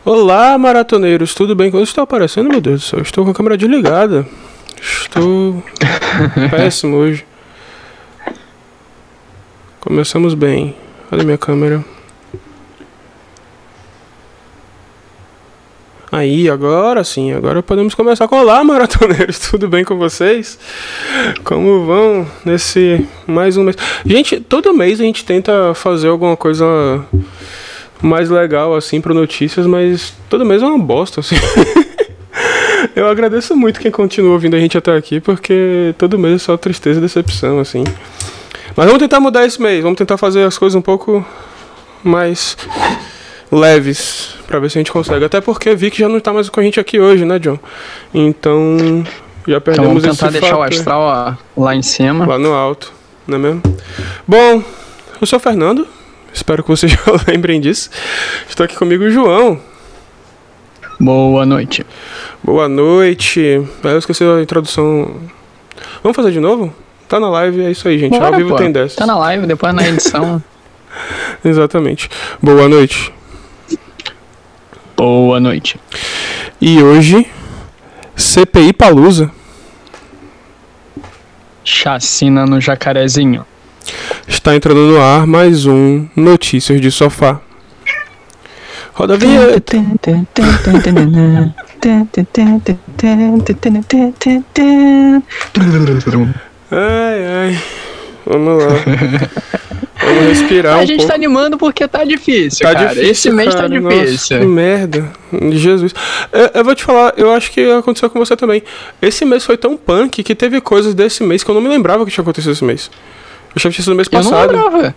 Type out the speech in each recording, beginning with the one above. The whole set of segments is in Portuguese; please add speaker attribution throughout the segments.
Speaker 1: Olá, maratoneiros, tudo bem? Como está aparecendo, meu Deus do céu? Estou com a câmera desligada. Estou péssimo hoje. Começamos bem. Olha minha câmera. Aí, agora sim, agora podemos começar com olá, maratoneiros, tudo bem com vocês? Como vão nesse mais um mês? Gente, todo mês a gente tenta fazer alguma coisa mais legal, assim, para notícias, mas todo mês é uma bosta, assim. Eu agradeço muito quem continua ouvindo a gente até aqui, porque todo mês é só tristeza e decepção, assim. Mas vamos tentar mudar esse mês, vamos tentar fazer as coisas um pouco mais leves, pra ver se a gente consegue. Até porque vi que já não tá mais com a gente aqui hoje, né, John? Então, já perdemos esse fator.
Speaker 2: Vamos tentar deixar o astral lá em cima.
Speaker 1: Lá no alto, não é mesmo? Bom, eu sou o Fernando. Espero que vocês já lembrem disso. Estou aqui comigo o João.
Speaker 2: Boa noite.
Speaker 1: Boa noite. Eu esqueci a introdução. Vamos fazer de novo? Tá na live, é isso aí, gente.
Speaker 2: Bora,
Speaker 1: ao vivo
Speaker 2: pô.
Speaker 1: tem dessas.
Speaker 2: Tá na live, depois na edição.
Speaker 1: Exatamente. Boa noite.
Speaker 2: Boa noite.
Speaker 1: E hoje, CPI Palusa.
Speaker 2: Chacina no Jacarezinho.
Speaker 1: Está entrando no ar mais um Notícias de Sofá. Roda a vinheta. Ai, ai. Vamos lá. Vamos respirar um pouco.
Speaker 2: A gente tá animando porque tá difícil,
Speaker 1: Tá
Speaker 2: cara.
Speaker 1: difícil,
Speaker 2: Esse mês
Speaker 1: cara.
Speaker 2: tá
Speaker 1: Nossa,
Speaker 2: difícil.
Speaker 1: que merda. Jesus. Eu vou te falar, eu acho que aconteceu com você também. Esse mês foi tão punk que teve coisas desse mês que eu não me lembrava que tinha acontecido esse mês. Eu achava que tinha sido no mês passado.
Speaker 2: Eu não lembrava.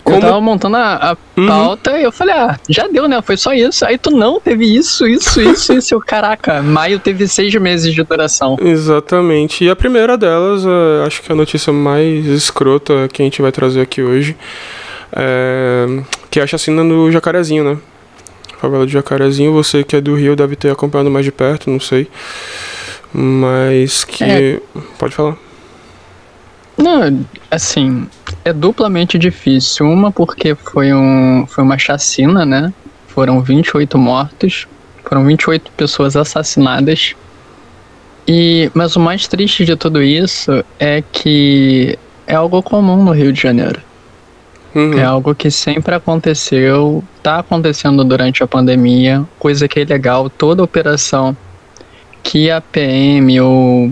Speaker 1: Como?
Speaker 2: Eu tava montando a pauta e eu falei, já deu, né? Foi só isso. Aí tu não, teve isso. Eu, caraca, maio teve 6 meses de duração.
Speaker 1: Exatamente. E a primeira delas, acho que é a notícia mais escrota que a gente vai trazer aqui hoje, que é a chacina no Jacarezinho, né? Favela do Jacarezinho. Você que é do Rio deve ter acompanhado mais de perto, não sei. Mas que... Pode falar.
Speaker 2: Não, assim, é duplamente difícil. Uma porque foi uma chacina, né? Foram 28 mortos, foram 28 pessoas assassinadas. Mas o mais triste de tudo isso é que é algo comum no Rio de Janeiro. É algo que sempre aconteceu, tá acontecendo durante a pandemia, coisa que é ilegal. Toda operação que a PM ou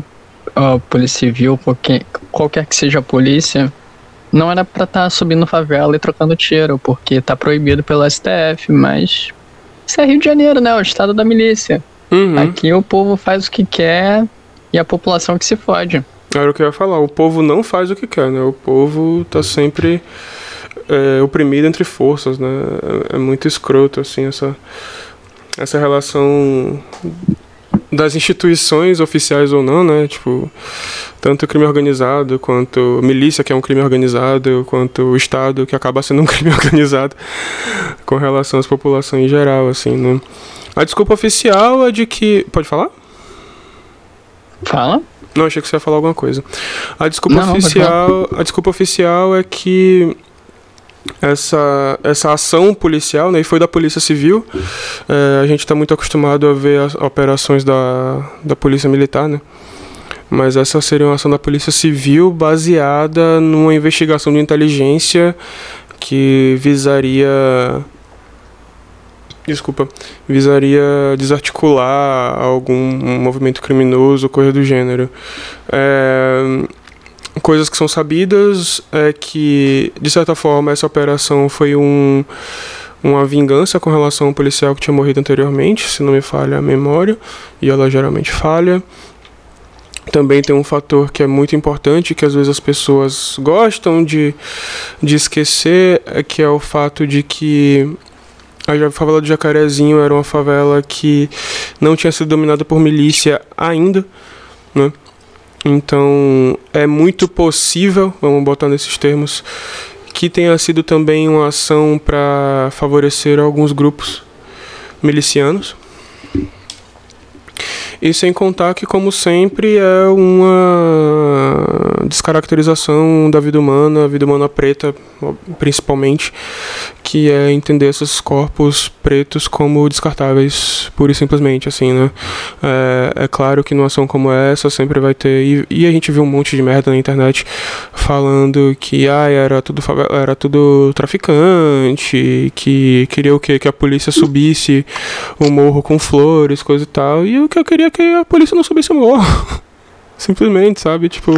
Speaker 2: a Polícia Civil, qualquer que seja a polícia, não era pra estar subindo favela e trocando tiro, porque tá proibido pelo STF, mas isso é Rio de Janeiro, né? O estado da milícia. Aqui o povo faz o que quer e a população que se fode.
Speaker 1: Era o que eu ia falar, o povo não faz o que quer, né? O povo tá sempre oprimido entre forças, né? É muito escroto, assim, essa relação das instituições oficiais ou não, né? Tipo, tanto crime organizado quanto milícia, que é um crime organizado, quanto o Estado, que acaba sendo um crime organizado com relação às populações em geral, assim, né? A desculpa oficial é de que... Pode falar?
Speaker 2: Fala.
Speaker 1: Não, achei que você ia falar alguma coisa. A desculpa oficial é que essa ação policial, né, e foi da Polícia Civil. A gente está muito acostumado a ver as operações da Polícia Militar, né? Mas essa seria uma ação da Polícia Civil baseada numa investigação de inteligência que visaria desarticular algum movimento criminoso, coisa do gênero. Coisas que são sabidas é que, de certa forma, essa operação foi uma vingança com relação a um policial que tinha morrido anteriormente, se não me falha a memória, e ela geralmente falha. Também tem um fator que é muito importante, que às vezes as pessoas gostam de esquecer, que é o fato de que a favela do Jacarezinho era uma favela que não tinha sido dominada por milícia ainda, né? Então, é muito possível, vamos botar nesses termos, que tenha sido também uma ação para favorecer alguns grupos milicianos. E sem contar que, como sempre, é uma descaracterização da vida humana preta, principalmente, que é entender esses corpos pretos como descartáveis, pura e simplesmente, assim, né? É claro que numa ação como essa sempre vai ter, e a gente viu um monte de merda na internet falando que era tudo traficante, que queria o quê? Que a polícia subisse o morro com flores, coisa e tal, e o que eu queria é que a polícia não subisse o morro. Simplesmente, sabe? Tipo,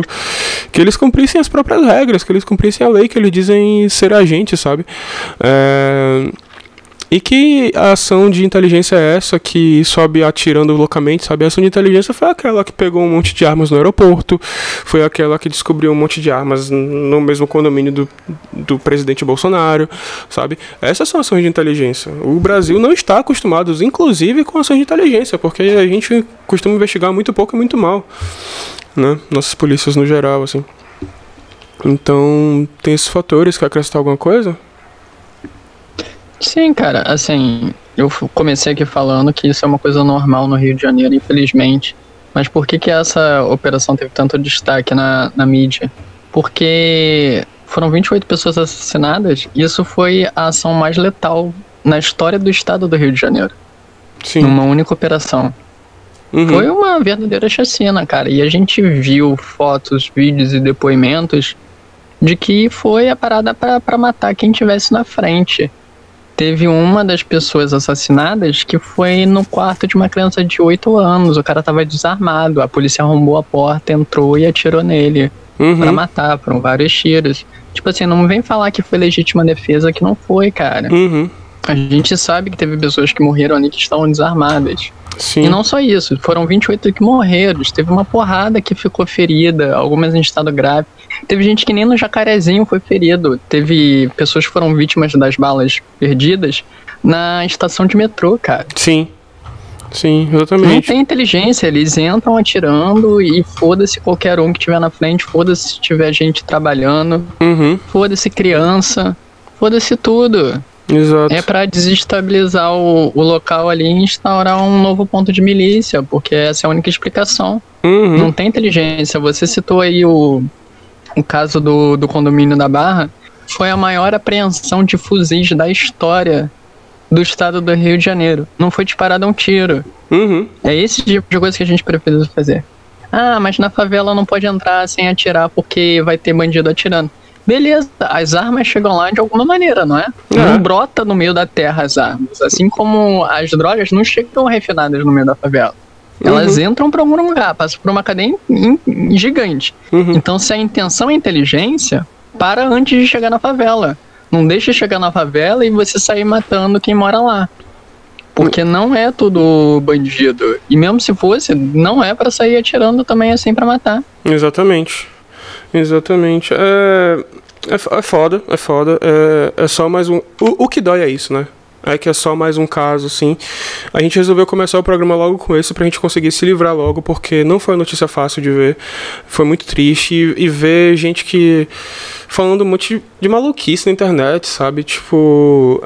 Speaker 1: que eles cumprissem as próprias regras, que eles cumprissem a lei que eles dizem ser agentes, sabe? E que a ação de inteligência é essa que sobe atirando loucamente, sabe? A ação de inteligência foi aquela que pegou um monte de armas no aeroporto, foi aquela que descobriu um monte de armas no mesmo condomínio do presidente Bolsonaro, sabe? Essas são ações de inteligência. O Brasil não está acostumado, inclusive, com ações de inteligência, porque a gente costuma investigar muito pouco e muito mal, né? Nossas polícias no geral, assim. Então, tem esses fatores. Quer acrescentar alguma coisa?
Speaker 2: Sim, cara, assim, eu comecei aqui falando que isso é uma coisa normal no Rio de Janeiro, infelizmente. Mas por que essa operação teve tanto destaque na mídia? Porque foram 28 pessoas assassinadas e isso foi a ação mais letal na história do estado do Rio de Janeiro.
Speaker 1: Sim.
Speaker 2: Numa única operação. Uhum. Foi uma verdadeira chacina, cara. E a gente viu fotos, vídeos e depoimentos de que foi a parada pra matar quem tivesse na frente. Teve uma das pessoas assassinadas que foi no quarto de uma criança de 8 anos. O cara tava desarmado. A polícia arrombou a porta, entrou e atirou nele. Pra matar, foram vários tiros. Tipo assim, não vem falar que foi legítima defesa, que não foi, cara. A gente sabe que teve pessoas que morreram ali que estavam desarmadas.
Speaker 1: Sim.
Speaker 2: E não só isso, foram 28 que morreram. Teve uma porrada que ficou ferida, algumas em estado grave. Teve gente que nem no Jacarezinho foi ferido. Teve pessoas que foram vítimas das balas perdidas na estação de metrô, cara.
Speaker 1: Sim. Sim, exatamente.
Speaker 2: Não tem inteligência, eles entram atirando e foda-se qualquer um que tiver na frente, foda-se se tiver gente trabalhando, foda-se criança, foda-se tudo.
Speaker 1: Exato.
Speaker 2: É pra desestabilizar o local ali e instaurar um novo ponto de milícia, porque essa é a única explicação. Não tem inteligência. Você citou aí o caso do condomínio da Barra, foi a maior apreensão de fuzis da história do estado do Rio de Janeiro. Não foi disparado um tiro. É esse tipo de coisa que a gente precisa fazer. Ah, mas na favela não pode entrar sem atirar porque vai ter bandido atirando. Beleza, as armas chegam lá de alguma maneira, não é? Não brota no meio da terra as armas. Assim como as drogas não chegam refinadas no meio da favela. Elas entram para algum lugar, passam por uma cadeia gigante. Então, se a intenção é inteligência, para antes de chegar na favela. Não deixa chegar na favela e você sair matando quem mora lá. Porque não é tudo bandido. E mesmo se fosse, não é para sair atirando também assim para matar.
Speaker 1: Exatamente. É foda. É só mais um... O que dói é isso, né? É que é só mais um caso, assim. A gente resolveu começar o programa logo com esse pra gente conseguir se livrar logo, porque não foi uma notícia fácil de ver. Foi muito triste. E ver gente que... falando um monte de maluquice na internet, sabe? Tipo...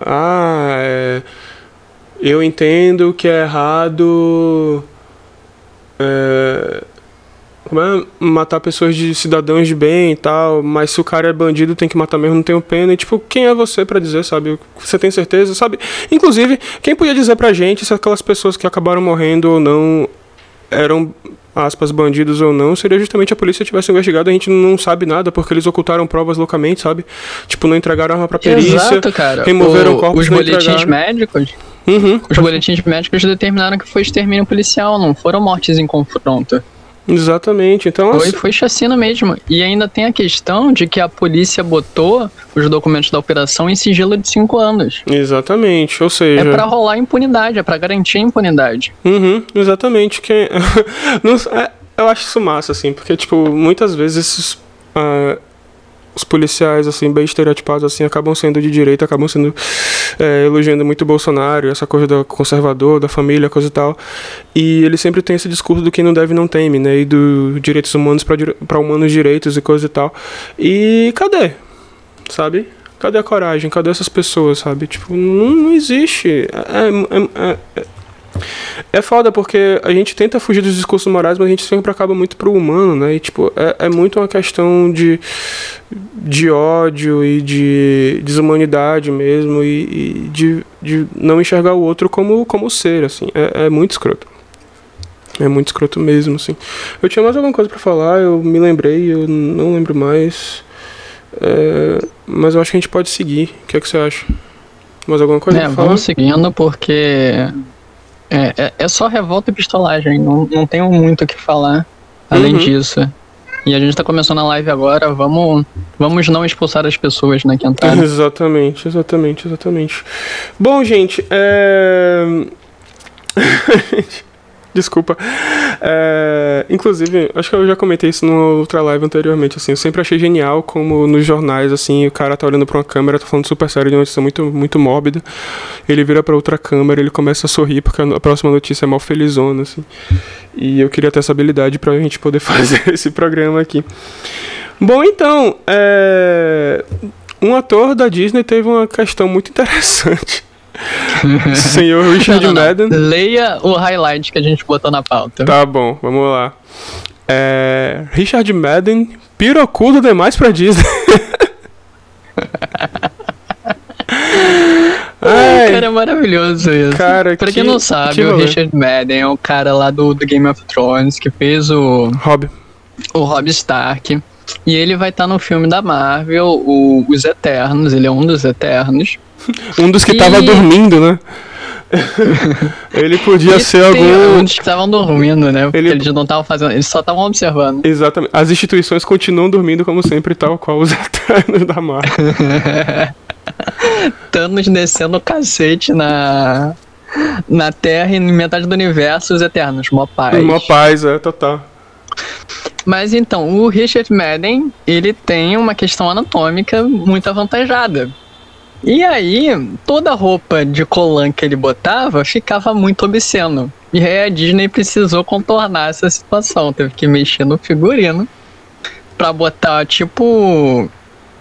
Speaker 1: eu entendo que é errado... matar pessoas de cidadãos de bem e tal, mas se o cara é bandido tem que matar mesmo, não tenho pena. E tipo, quem é você pra dizer, sabe? Você tem certeza, sabe? Inclusive, quem podia dizer pra gente se aquelas pessoas que acabaram morrendo ou não eram, aspas, bandidos ou não, seria justamente a polícia tivesse investigado. A gente não sabe nada, porque eles ocultaram provas loucamente, sabe? Tipo, não entregaram arma pra perícia.
Speaker 2: Exato, cara.
Speaker 1: Removeram corpos,
Speaker 2: os boletins médicos. Os boletins médicos determinaram que foi extermínio policial, não foram mortes em confronto.
Speaker 1: Exatamente, então...
Speaker 2: Foi chacina mesmo. E ainda tem a questão de que a polícia botou os documentos da operação em sigilo de 5 anos.
Speaker 1: Exatamente, ou seja...
Speaker 2: É pra rolar impunidade, é pra garantir a impunidade.
Speaker 1: Exatamente. Eu acho isso massa, assim, porque, tipo, muitas vezes os policiais, assim, bem estereotipados, assim, acabam sendo de direita, acabam sendo elogiando muito o Bolsonaro, essa coisa do conservador, da família, coisa e tal. E ele sempre tem esse discurso do quem não deve não teme, né? E do direitos humanos para humanos direitos e coisa e tal. E cadê? Sabe? Cadê a coragem? Cadê essas pessoas, sabe? Tipo, não existe. É foda porque a gente tenta fugir dos discursos morais, mas a gente sempre acaba muito pro humano, né? E, tipo, é muito uma questão de ódio e de desumanidade mesmo e de não enxergar o outro como ser, assim. É muito escroto. É muito escroto mesmo, assim. Eu tinha mais alguma coisa pra falar, eu me lembrei, eu não lembro mais. Mas eu acho que a gente pode seguir. O que é que você acha? Mais alguma coisa pra falar?
Speaker 2: Vamos seguindo porque é só revolta e pistolagem. Não tenho muito o que falar além disso. E a gente tá começando a live agora, vamos não expulsar as pessoas, né, que entraram.
Speaker 1: Exatamente. Bom, gente, Desculpa. Inclusive, acho que eu já comentei isso numa outra live anteriormente, assim, eu sempre achei genial como nos jornais, assim, o cara tá olhando pra uma câmera, tá falando super sério de uma notícia muito, muito mórbida, ele vira pra outra câmera, ele começa a sorrir porque a próxima notícia é mal felizona, assim. E eu queria ter essa habilidade pra gente poder fazer esse programa aqui. Bom, então, um ator da Disney teve uma questão muito interessante. Senhor Richard Madden.
Speaker 2: Leia o highlight que a gente botou na pauta.
Speaker 1: Tá bom, vamos lá. Richard Madden pirocudo demais pra Disney.
Speaker 2: Cara, é maravilhoso isso.
Speaker 1: Cara,
Speaker 2: pra quem não sabe, o Richard Madden é o cara lá do Game of Thrones que fez o Robb Stark. E ele vai estar no filme da Marvel, Os Eternos. Ele é um dos Eternos.
Speaker 1: Um dos que tava dormindo, né? Ele podia ser algum...
Speaker 2: Um dos que estavam dormindo, né? Porque eles não estavam fazendo... Eles só estavam observando.
Speaker 1: Exatamente. As instituições continuam dormindo como sempre, tal qual os Eternos da Marvel.
Speaker 2: Thanos descendo o cacete na Terra e em metade do universo, os Eternos. Mó paz,
Speaker 1: total.
Speaker 2: Mas então, o Richard Madden, ele tem uma questão anatômica muito avantajada. E aí, toda a roupa de colã que ele botava ficava muito obsceno. E aí a Disney precisou contornar essa situação. Teve que mexer no figurino pra botar, tipo...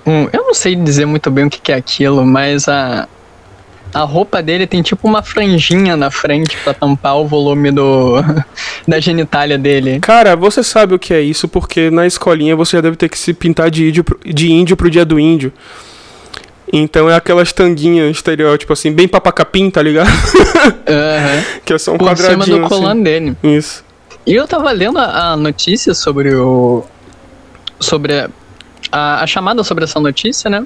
Speaker 2: eu não sei dizer muito bem o que é aquilo, mas a roupa dele tem tipo uma franjinha na frente pra tampar o volume da genitália dele.
Speaker 1: Cara, você sabe o que é isso, porque na escolinha você já deve ter que se pintar de índio pro dia do índio. Então é aquelas tanguinhas estereótipo assim, bem papacapim, tá ligado? Que é só um quadradinho
Speaker 2: por cima do colã
Speaker 1: assim.
Speaker 2: Dele.
Speaker 1: Isso.
Speaker 2: E eu tava lendo a notícia sobre a chamada sobre essa notícia, né?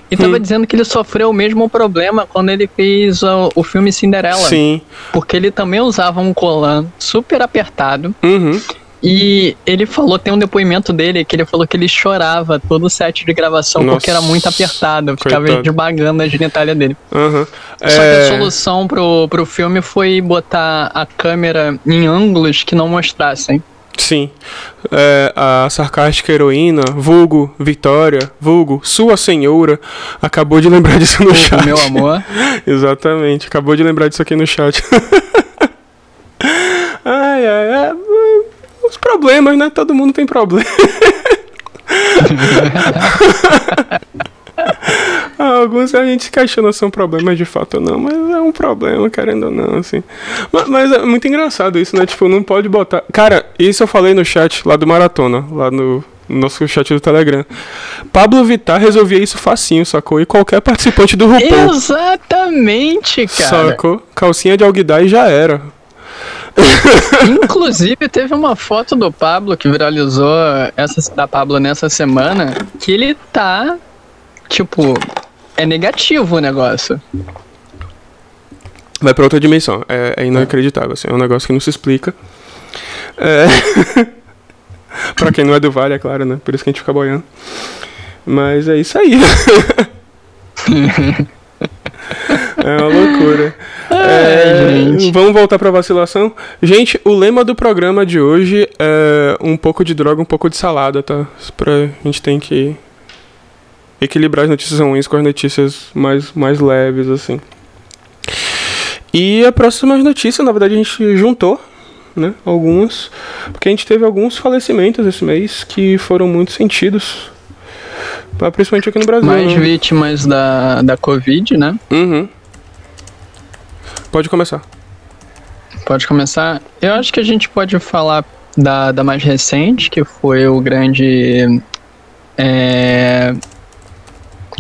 Speaker 2: E tava dizendo que ele sofreu o mesmo problema quando ele fez o filme Cinderela.
Speaker 1: Sim.
Speaker 2: Porque ele também usava um colã super apertado. E ele falou, tem um depoimento dele, que ele falou que ele chorava todo o set de gravação. Nossa, porque era muito apertado, ficava desbagando a genitália dele. Só que a solução pro filme foi botar a câmera em ângulos que não mostrassem.
Speaker 1: Sim. A sarcástica heroína, vulgo Vitória, vulgo sua senhora, acabou de lembrar disso no chat.
Speaker 2: Meu amor.
Speaker 1: Exatamente, acabou de lembrar disso aqui no chat. Os problemas, né? Todo mundo tem problema. Alguns a gente questiona se são problemas de fato ou não, mas é um problema, querendo ou não, assim. Mas é muito engraçado isso, né? Tipo, não pode botar... Cara, isso eu falei no chat lá do Maratona, lá no nosso chat do Telegram. Pablo Vittar resolvia isso facinho, sacou? E qualquer participante do RuPaul.
Speaker 2: Exatamente, cara.
Speaker 1: Sacou? Calcinha de alguidar e já era.
Speaker 2: Inclusive, teve uma foto do Pablo que viralizou da Pablo nessa semana, que ele tá, tipo, é negativo o negócio.
Speaker 1: Vai pra outra dimensão. É inacreditável, assim. É um negócio que não se explica. Pra quem não é do Vale, é claro, né? Por isso que a gente fica boiando. Mas é isso aí. É uma loucura. Vamos voltar pra vacilação. Gente, o lema do programa de hoje é um pouco de droga, um pouco de salada, tá? A gente tem que equilibrar as notícias ruins com as notícias mais leves, assim. E a próxima notícia, na verdade, a gente juntou, né? Algumas. Porque a gente teve alguns falecimentos esse mês que foram muito sentidos. Principalmente aqui no Brasil.
Speaker 2: Mais vítimas da Covid, né?
Speaker 1: Pode começar.
Speaker 2: Pode começar? Eu acho que a gente pode falar da mais recente, que foi o grande...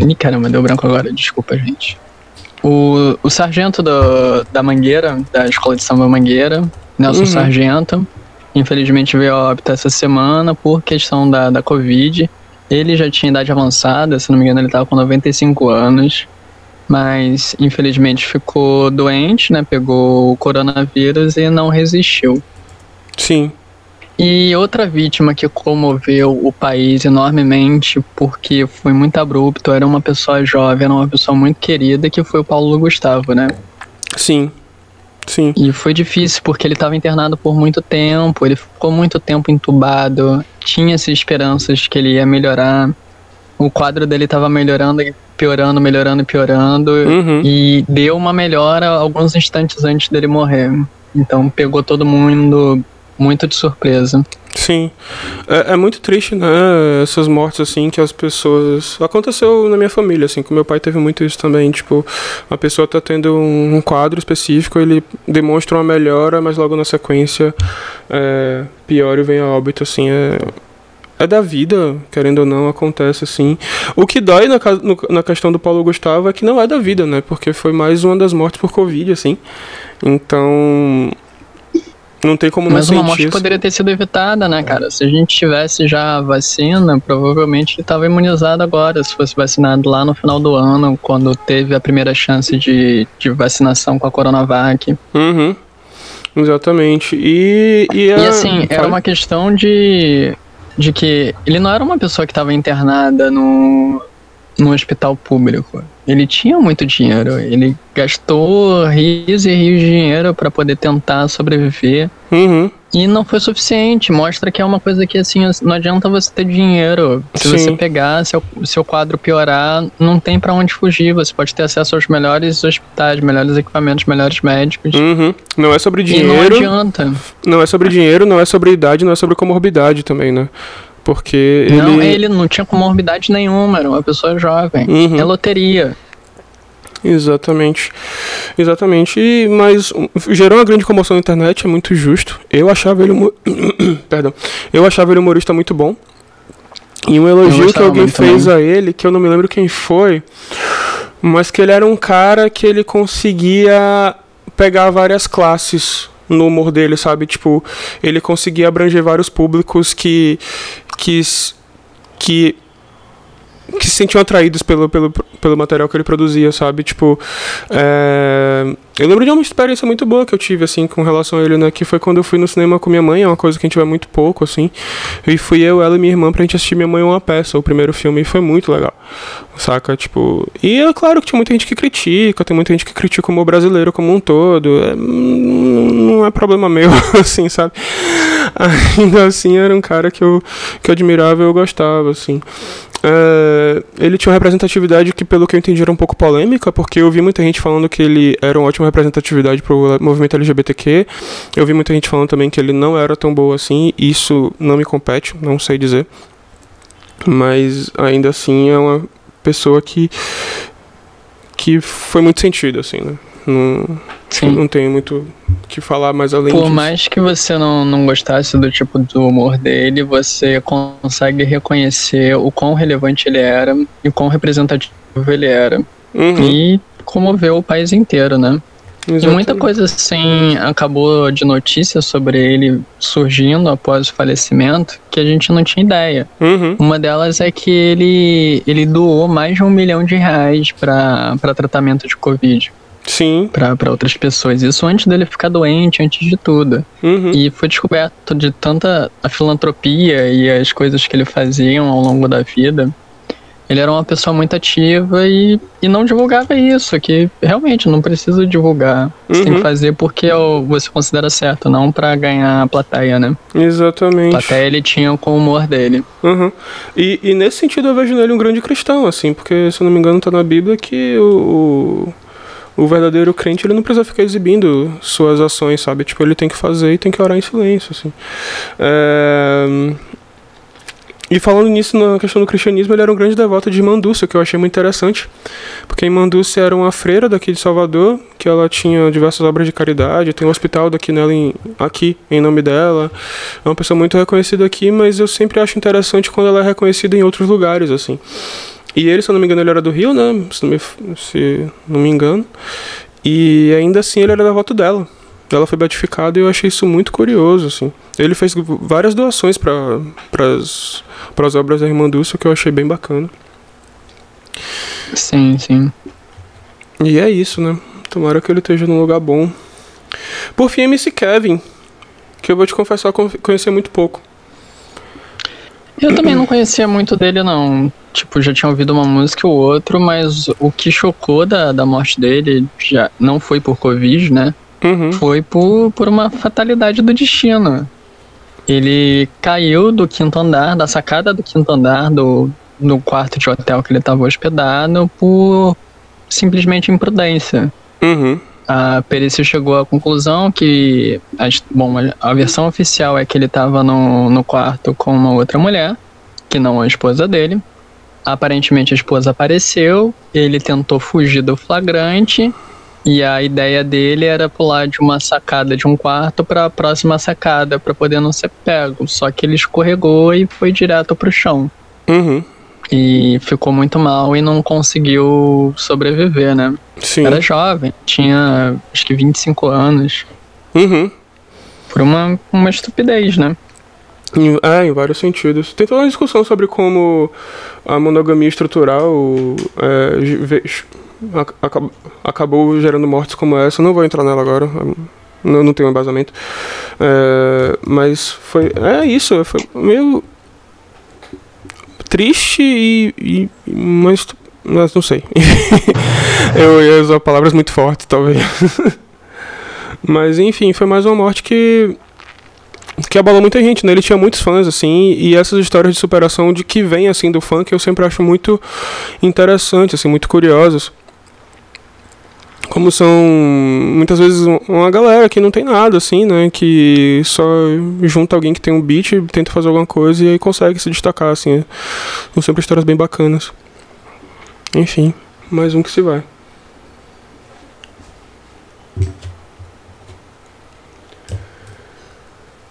Speaker 2: Ih, caramba, deu branco agora, desculpa, gente. O sargento da Mangueira, da Escola de Samba Mangueira, Nelson Sargento, infelizmente veio a óbito essa semana por questão da Covid. Ele já tinha idade avançada, se não me engano ele estava com 95 anos, mas infelizmente ficou doente, né? Pegou o coronavírus e não resistiu.
Speaker 1: Sim.
Speaker 2: E outra vítima que comoveu o país enormemente, porque foi muito abrupto, era uma pessoa jovem, era uma pessoa muito querida, que foi o Paulo Gustavo, né?
Speaker 1: Sim. Sim.
Speaker 2: E foi difícil porque ele estava internado por muito tempo, ele ficou muito tempo entubado, tinha-se esperanças que ele ia melhorar, o quadro dele estava melhorando e piorando, melhorando e piorando, e deu uma melhora alguns instantes antes dele morrer. Então pegou todo mundo muito de surpresa.
Speaker 1: Sim. É muito triste, né? Essas mortes, assim, que as pessoas... Aconteceu na minha família, assim, com meu pai teve muito isso também. Tipo, a pessoa tá tendo um quadro específico, ele demonstra uma melhora, mas logo na sequência piora e vem a óbito, assim. É da vida, querendo ou não, acontece, assim. O que dói na questão do Paulo Gustavo é que não é da vida, né? Porque foi mais uma das mortes por Covid, assim. Então... Não tem como não sentir.
Speaker 2: Mas uma morte poderia ter sido evitada, né, cara? Se a gente tivesse já a vacina, provavelmente ele estava imunizado agora, se fosse vacinado lá no final do ano, quando teve a primeira chance de vacinação com a Coronavac.
Speaker 1: Exatamente. E
Speaker 2: assim, era uma questão de que ele não era uma pessoa que estava internada no hospital público. Ele tinha muito dinheiro, ele gastou rios e rios de dinheiro para poder tentar sobreviver. E não foi suficiente. Mostra que é uma coisa que, assim, não adianta você ter dinheiro. Se você pegar, seu quadro piorar, não tem para onde fugir. Você pode ter acesso aos melhores hospitais, melhores equipamentos, melhores médicos.
Speaker 1: Não é sobre dinheiro.
Speaker 2: E não adianta.
Speaker 1: Não é sobre dinheiro, não é sobre idade, não é sobre comorbidade também, né? Porque
Speaker 2: ele não tinha comorbidade nenhuma, era uma pessoa jovem. É loteria.
Speaker 1: Exatamente. Mas gerou uma grande comoção na internet, é muito justo. Eu achava ele humorista muito bom. E um elogio que alguém fez a ele, que eu não me lembro quem foi, mas que ele era um cara que ele conseguia pegar várias classes no humor dele, sabe? Tipo, ele conseguia abranger vários públicos que se sentiam atraídos pelo material que ele produzia, sabe? Tipo, eu lembro de uma experiência muito boa que eu tive, assim, com relação a ele, né? Que foi quando eu fui no cinema com minha mãe, é uma coisa que a gente vai muito pouco, assim. E fui eu, ela e minha irmã pra gente assistir Minha Mãe Uma Peça, o primeiro filme, e foi muito legal, saca? Tipo, e é claro que tem muita gente que critica, tem muita gente que critica o humor brasileiro como um todo, não é problema meu, assim, sabe? Ainda assim, era um cara que eu admirava e eu gostava, assim. Ele tinha uma representatividade que, pelo que eu entendi, era um pouco polêmica, porque eu vi muita gente falando que ele era uma ótima representatividade pro movimento LGBTQ. Eu vi muita gente falando também que ele não era tão boa assim. Isso não me compete, não sei dizer. Mas ainda assim é uma pessoa que foi muito sentido, assim, né? Não tenho muito o que falar mais além disso.
Speaker 2: Por mais que você não gostasse do tipo do humor dele, você consegue reconhecer o quão relevante ele era e o quão representativo ele era. E comoveu o país inteiro, né? Exatamente. E muita coisa assim acabou de notícia sobre ele surgindo após o falecimento que a gente não tinha ideia. Uma delas é que ele doou mais de R$1 milhão para tratamento de Covid.
Speaker 1: Sim.
Speaker 2: Pra outras pessoas. Isso antes dele ficar doente, antes de tudo. E foi descoberto de tanta a filantropia e as coisas que ele fazia ao longo da vida. Ele era uma pessoa muito ativa e não divulgava isso, que realmente não precisa divulgar. Você tem que fazer porque você considera certo, não pra ganhar a plateia, né?
Speaker 1: Exatamente.
Speaker 2: A plateia ele tinha com o humor dele.
Speaker 1: E nesse sentido eu vejo nele um grande cristão, assim, porque, se eu não me engano, tá na Bíblia que o verdadeiro crente, ele não precisa ficar exibindo suas ações, sabe? Tipo, ele tem que fazer e tem que orar em silêncio, assim. E falando nisso, na questão do cristianismo, ele era um grande devoto de Irmã Dulce, que eu achei muito interessante. Porque a Irmã Dulce era uma freira daqui de Salvador, que ela tinha diversas obras de caridade, tem um hospital daqui nela, aqui, em nome dela. É uma pessoa muito reconhecida aqui, mas eu sempre acho interessante quando ela é reconhecida em outros lugares, assim. E ele, se eu não me engano, ele era do Rio, né? Se não me engano. E ainda assim ele era devoto dela. Ela foi beatificada e eu achei isso muito curioso, assim. Ele fez várias doações para as obras da Irmã Dulce, que eu achei bem bacana.
Speaker 2: Sim, sim.
Speaker 1: E é isso, né? Tomara que ele esteja num lugar bom. Por fim, MC Kevin, que eu vou te confessar, conhecer muito pouco.
Speaker 2: Eu também não conhecia muito dele, não. Tipo, já tinha ouvido uma música ou outra, mas o que chocou da morte dele já não foi por Covid, né?
Speaker 1: Uhum.
Speaker 2: Foi por uma fatalidade do destino. Ele caiu do 5º andar, da sacada do 5º andar do quarto de hotel que ele estava hospedado por simplesmente imprudência.
Speaker 1: Uhum.
Speaker 2: A perícia chegou à conclusão que, a versão oficial é que ele estava no quarto com uma outra mulher, que não a esposa dele. Aparentemente a esposa apareceu, ele tentou fugir do flagrante e a ideia dele era pular de uma sacada de um quarto para a próxima sacada para poder não ser pego. Só que ele escorregou e foi direto pro chão.
Speaker 1: Uhum.
Speaker 2: E ficou muito mal e não conseguiu sobreviver, né?
Speaker 1: Sim.
Speaker 2: Era jovem, tinha acho que 25 anos.
Speaker 1: Uhum.
Speaker 2: Por uma estupidez, né?
Speaker 1: Em vários sentidos. Tem toda uma discussão sobre como a monogamia estrutural acabou gerando mortes como essa. Não vou entrar nela agora, não tenho embasamento. Mas isso, foi meio triste mas não sei. Eu ia usar palavras muito fortes, talvez. Mas enfim, foi mais uma morte que abalou muita gente, né? Ele tinha muitos fãs, assim, e essas histórias de superação de que vem, assim, do funk, eu sempre acho muito interessante, assim, muito curiosas. Como são, muitas vezes, uma galera que não tem nada, assim, né? Que só junta alguém que tem um beat, tenta fazer alguma coisa e aí consegue se destacar, assim. São sempre histórias bem bacanas. Enfim, mais um que se vai.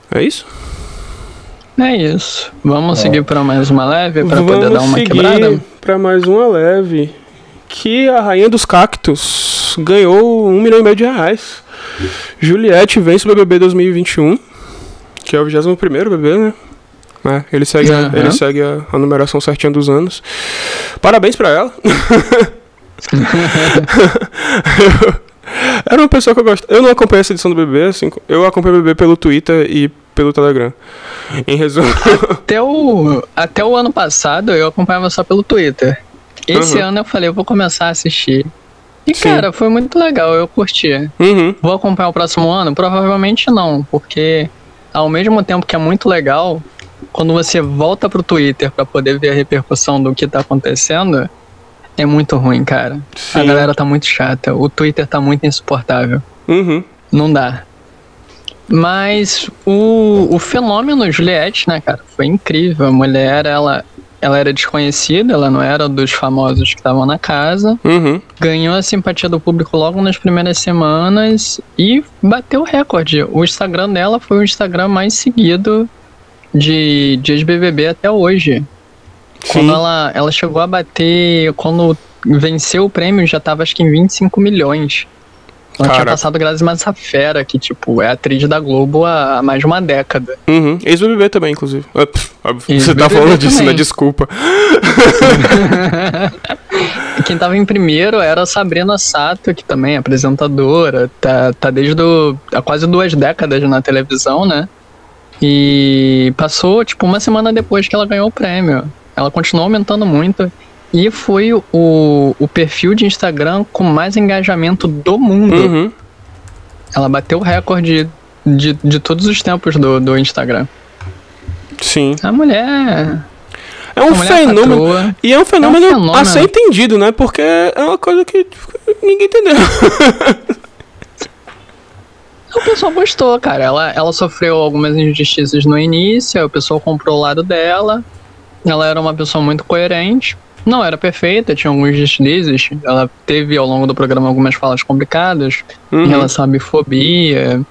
Speaker 1: É isso?
Speaker 2: É isso. Vamos seguir para mais uma leve para poder dar uma quebrada?
Speaker 1: Vamos seguir para mais uma leve. Que a Rainha dos Cactos ganhou R$1,5 milhão. Juliette vence o BBB 2021, que é o 21º BBB, né? Ele segue, ele segue a numeração certinha dos anos. Parabéns pra ela. Era uma pessoa que eu gosto. Eu não acompanhei essa edição do BBB, assim, eu acompanho o BBB pelo Twitter e pelo Telegram. Em resumo.
Speaker 2: Até o ano passado eu acompanhava só pelo Twitter. Esse ano eu falei, eu vou começar a assistir. E sim, cara, foi muito legal, eu curti. Vou acompanhar o próximo ano? Provavelmente não, porque ao mesmo tempo que é muito legal, quando você volta pro Twitter pra poder ver a repercussão do que tá acontecendo, é muito ruim, cara. Sim. A galera tá muito chata, o Twitter tá muito insuportável. Não dá. Mas o fenômeno Juliette, né, cara, foi incrível. A mulher, ela era desconhecida, ela não era dos famosos que estavam na casa. Ganhou a simpatia do público logo nas primeiras semanas e bateu o recorde. O Instagram dela foi o Instagram mais seguido de ex-BBB até hoje. Sim. Quando ela chegou a bater, quando venceu o prêmio, já tava acho que em 25 milhões. Ela tinha passado Grazi Massafera, que, tipo, é atriz da Globo há mais de uma década.
Speaker 1: Ex-BBB também, inclusive. Você tá falando disso, né? Desculpa.
Speaker 2: Quem tava em primeiro era a Sabrina Sato, que também é apresentadora. Tá desde há quase 2 décadas na televisão, né? E passou, tipo, uma semana depois que ela ganhou o prêmio. Ela continuou aumentando muito. E foi o perfil de Instagram com mais engajamento do mundo. Ela bateu o recorde de todos os tempos do Instagram.
Speaker 1: Sim.
Speaker 2: A mulher...
Speaker 1: É um fenômeno. Patroa, e é um fenômeno a ser entendido, né? Porque é uma coisa que ninguém entendeu.
Speaker 2: O pessoal gostou, cara. Ela sofreu algumas injustiças no início, aí o pessoal comprou o lado dela. ela era uma pessoa muito coerente. Não era perfeita, tinha alguns deslizes. Ela teve ao longo do programa algumas falas complicadas em relação à bifobia,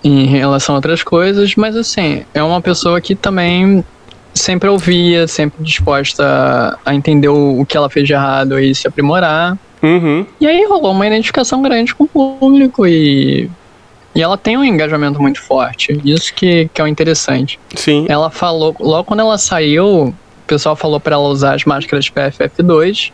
Speaker 2: em relação a outras coisas, mas assim, é uma pessoa que também sempre ouvia, sempre disposta a entender o que ela fez de errado e se aprimorar. E aí rolou uma identificação grande com o público e ela tem um engajamento muito forte. Isso que é o interessante.
Speaker 1: Sim.
Speaker 2: Ela falou, logo quando ela saiu, o pessoal falou para ela usar as máscaras PFF2.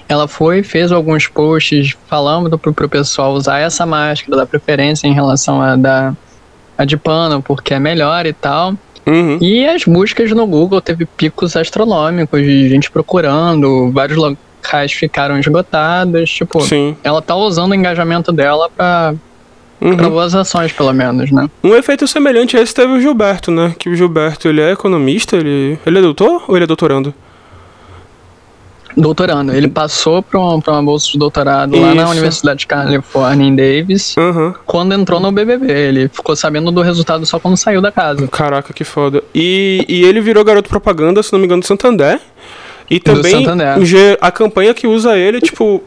Speaker 2: Ela fez alguns posts falando pro pessoal usar essa máscara, da preferência em relação a de pano, porque é melhor e tal. E as buscas no Google teve picos astronômicos de gente procurando, vários locais ficaram esgotados. Tipo,
Speaker 1: sim.
Speaker 2: Ela tá usando o engajamento dela pra boas ações, pelo menos, né?
Speaker 1: Um efeito semelhante a esse teve o Gilberto, né? Que o Gilberto, ele é economista, ele é doutor ou ele é doutorando?
Speaker 2: Doutorando. Ele passou pra uma bolsa de doutorado lá na Universidade de Califórnia, em Davis, quando entrou no BBB. Ele ficou sabendo do resultado só quando saiu da casa.
Speaker 1: Caraca, que foda. E ele virou garoto propaganda, se não me engano, do Santander. E também a campanha que usa ele, tipo,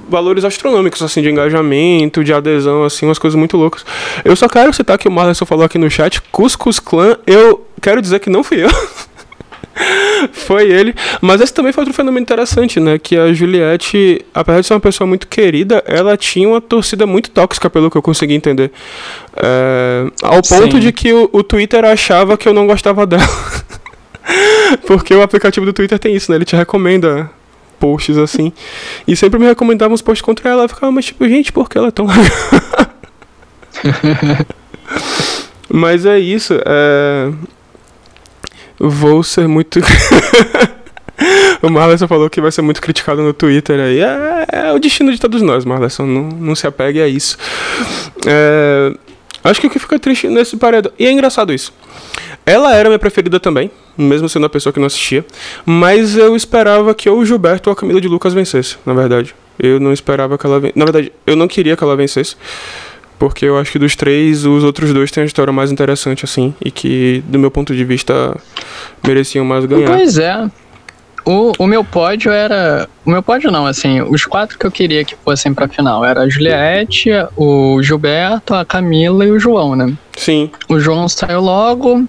Speaker 1: valores astronômicos, assim, de engajamento, de adesão, assim, umas coisas muito loucas. Eu só quero citar que o Marlon falou aqui no chat, Cuscus Clan, eu quero dizer que não fui eu. Foi ele. Mas esse também foi outro fenômeno interessante, né? Que a Juliette, apesar de ser uma pessoa muito querida, ela tinha uma torcida muito tóxica, pelo que eu consegui entender. Ao ponto de que o Twitter achava que eu não gostava dela. Porque o aplicativo do Twitter tem isso, né? Ele te recomenda posts assim. E sempre me recomendava uns posts contra ela. Eu ficava, mas tipo, gente, por que ela é tão legal? Mas é isso. Vou ser muito... O Marlesson falou que vai ser muito criticado no Twitter aí. É o destino de todos nós, Marlesson. Não se apegue a isso. Acho que o que fica triste nesse paredão... E é engraçado isso. Ela era minha preferida também, mesmo sendo uma pessoa que não assistia. Mas eu esperava que ou o Gilberto ou a Camila de Lucas vencesse, na verdade. Eu não esperava que ela vencesse. Na verdade, eu não queria que ela vencesse. Porque eu acho que dos três, os outros dois têm a história mais interessante, assim. E que, do meu ponto de vista, mereciam mais ganhar.
Speaker 2: Pois é. O meu pódio era... O meu pódio não, assim, os 4 que eu queria que fossem pra final. Era a Juliette, o Gilberto, a Camila e o João, né?
Speaker 1: Sim.
Speaker 2: O João saiu logo,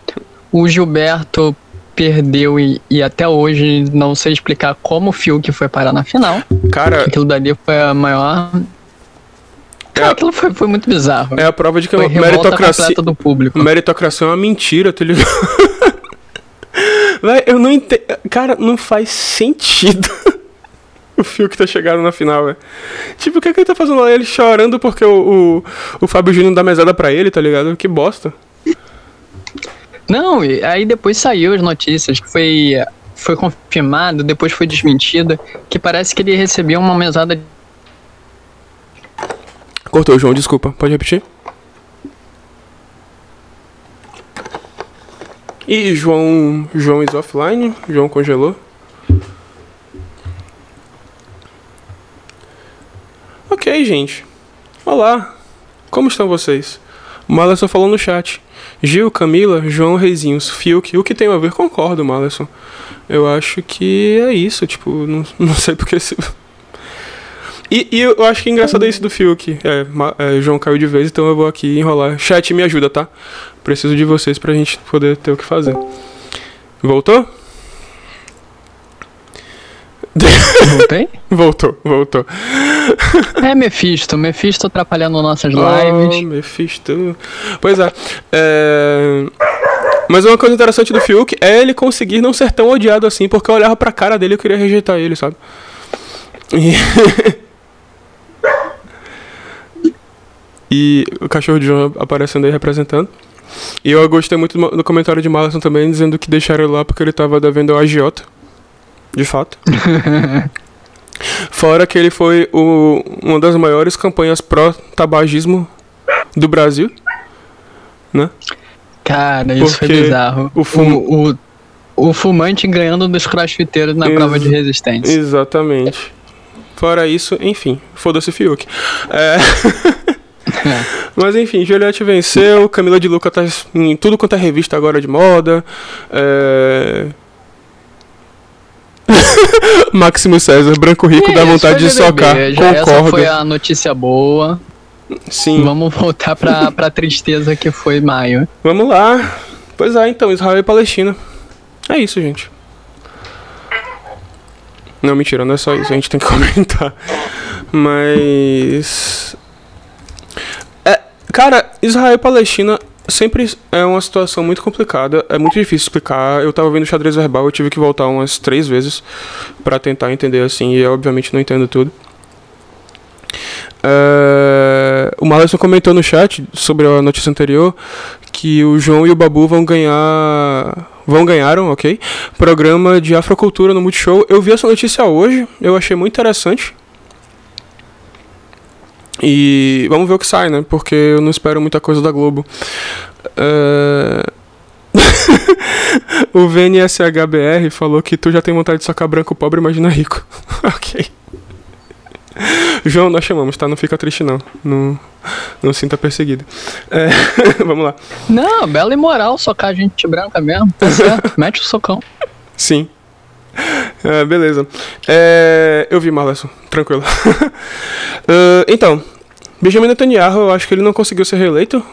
Speaker 2: o Gilberto perdeu e até hoje não sei explicar como o Fiuk foi parar na final.
Speaker 1: Cara...
Speaker 2: Aquilo dali foi a maior... Cara, aquilo foi muito bizarro.
Speaker 1: É a prova de que
Speaker 2: foi
Speaker 1: a meritocracia
Speaker 2: do público.
Speaker 1: Meritocracia é uma mentira, tá ligado? Véi, eu não entendo. Cara, não faz sentido o Fiuk tá chegando na final, velho. Tipo, o que ele tá fazendo lá? Ele chorando porque o Fábio Júnior dá mesada pra ele, tá ligado? Que bosta.
Speaker 2: Não, aí depois saiu as notícias que foi confirmado, depois foi desmentido, que parece que ele recebeu uma mesada.
Speaker 1: Cortou, João, desculpa. Pode repetir? E João is offline? João congelou? Ok, gente. Olá. Como estão vocês? Malerson falou no chat. Gil, Camila, João, Reizinhos, Fiuk. O que tem a ver? Concordo, Malerson. Eu acho que é isso. Tipo, não sei porque... E eu acho que é engraçado isso do Fiuk. João caiu de vez, então eu vou aqui enrolar. Chat, me ajuda, tá? Preciso de vocês pra gente poder ter o que fazer. Voltou?
Speaker 2: Voltei?
Speaker 1: Voltou.
Speaker 2: É Mephisto atrapalhando nossas lives.
Speaker 1: Mephisto. Pois é. Mas uma coisa interessante do Fiuk é ele conseguir não ser tão odiado assim, porque eu olhava pra cara dele e eu queria rejeitar ele, sabe? E o cachorro de João aparecendo aí representando. E eu gostei muito do comentário de Marlon também, dizendo que deixaram ele lá porque ele tava devendo ao agiota. De fato. Fora que ele foi uma das maiores campanhas pró-tabagismo do Brasil, né?
Speaker 2: Cara, isso foi bizarro. O fumante ganhando dos crossfiteiros na prova de resistência.
Speaker 1: Exatamente. Fora isso, enfim, foda-se Fiuk. Mas enfim, Juliette venceu, Camila de Lucas tá em tudo quanto é revista agora de moda. Máximo César, branco rico, dá vontade de socar.
Speaker 2: Essa
Speaker 1: Concordo.
Speaker 2: foi a notícia boa.
Speaker 1: Sim.
Speaker 2: Vamos voltar pra tristeza que foi maio.
Speaker 1: Vamos lá. Pois é, então, Israel e Palestina. É isso, gente. Não, mentira, não é só isso. A gente tem que comentar. Mas... cara, Israel e Palestina sempre é uma situação muito complicada. É muito difícil explicar. Eu tava vendo xadrez verbal, eu tive que voltar umas 3 vezes pra tentar entender assim. E eu, obviamente, não entendo tudo. O Marlon comentou no chat sobre a notícia anterior que o João e o Babu ganharam, ok? Programa de afrocultura no Multishow. Eu vi essa notícia hoje, eu achei muito interessante. E vamos ver o que sai, né? Porque eu não espero muita coisa da Globo. O VNSHBR falou que tu já tem vontade de socar branco pobre, imagina rico. Ok. João, nós chamamos, tá? Não fica triste, não. Não sinta perseguido. Vamos lá.
Speaker 2: Não, bela e moral socar gente branca mesmo. Tá certo, mete o socão.
Speaker 1: Sim. Beleza. Eu vi, Marleson. Tranquilo. Então, Benjamin Netanyahu, eu acho que ele não conseguiu ser reeleito.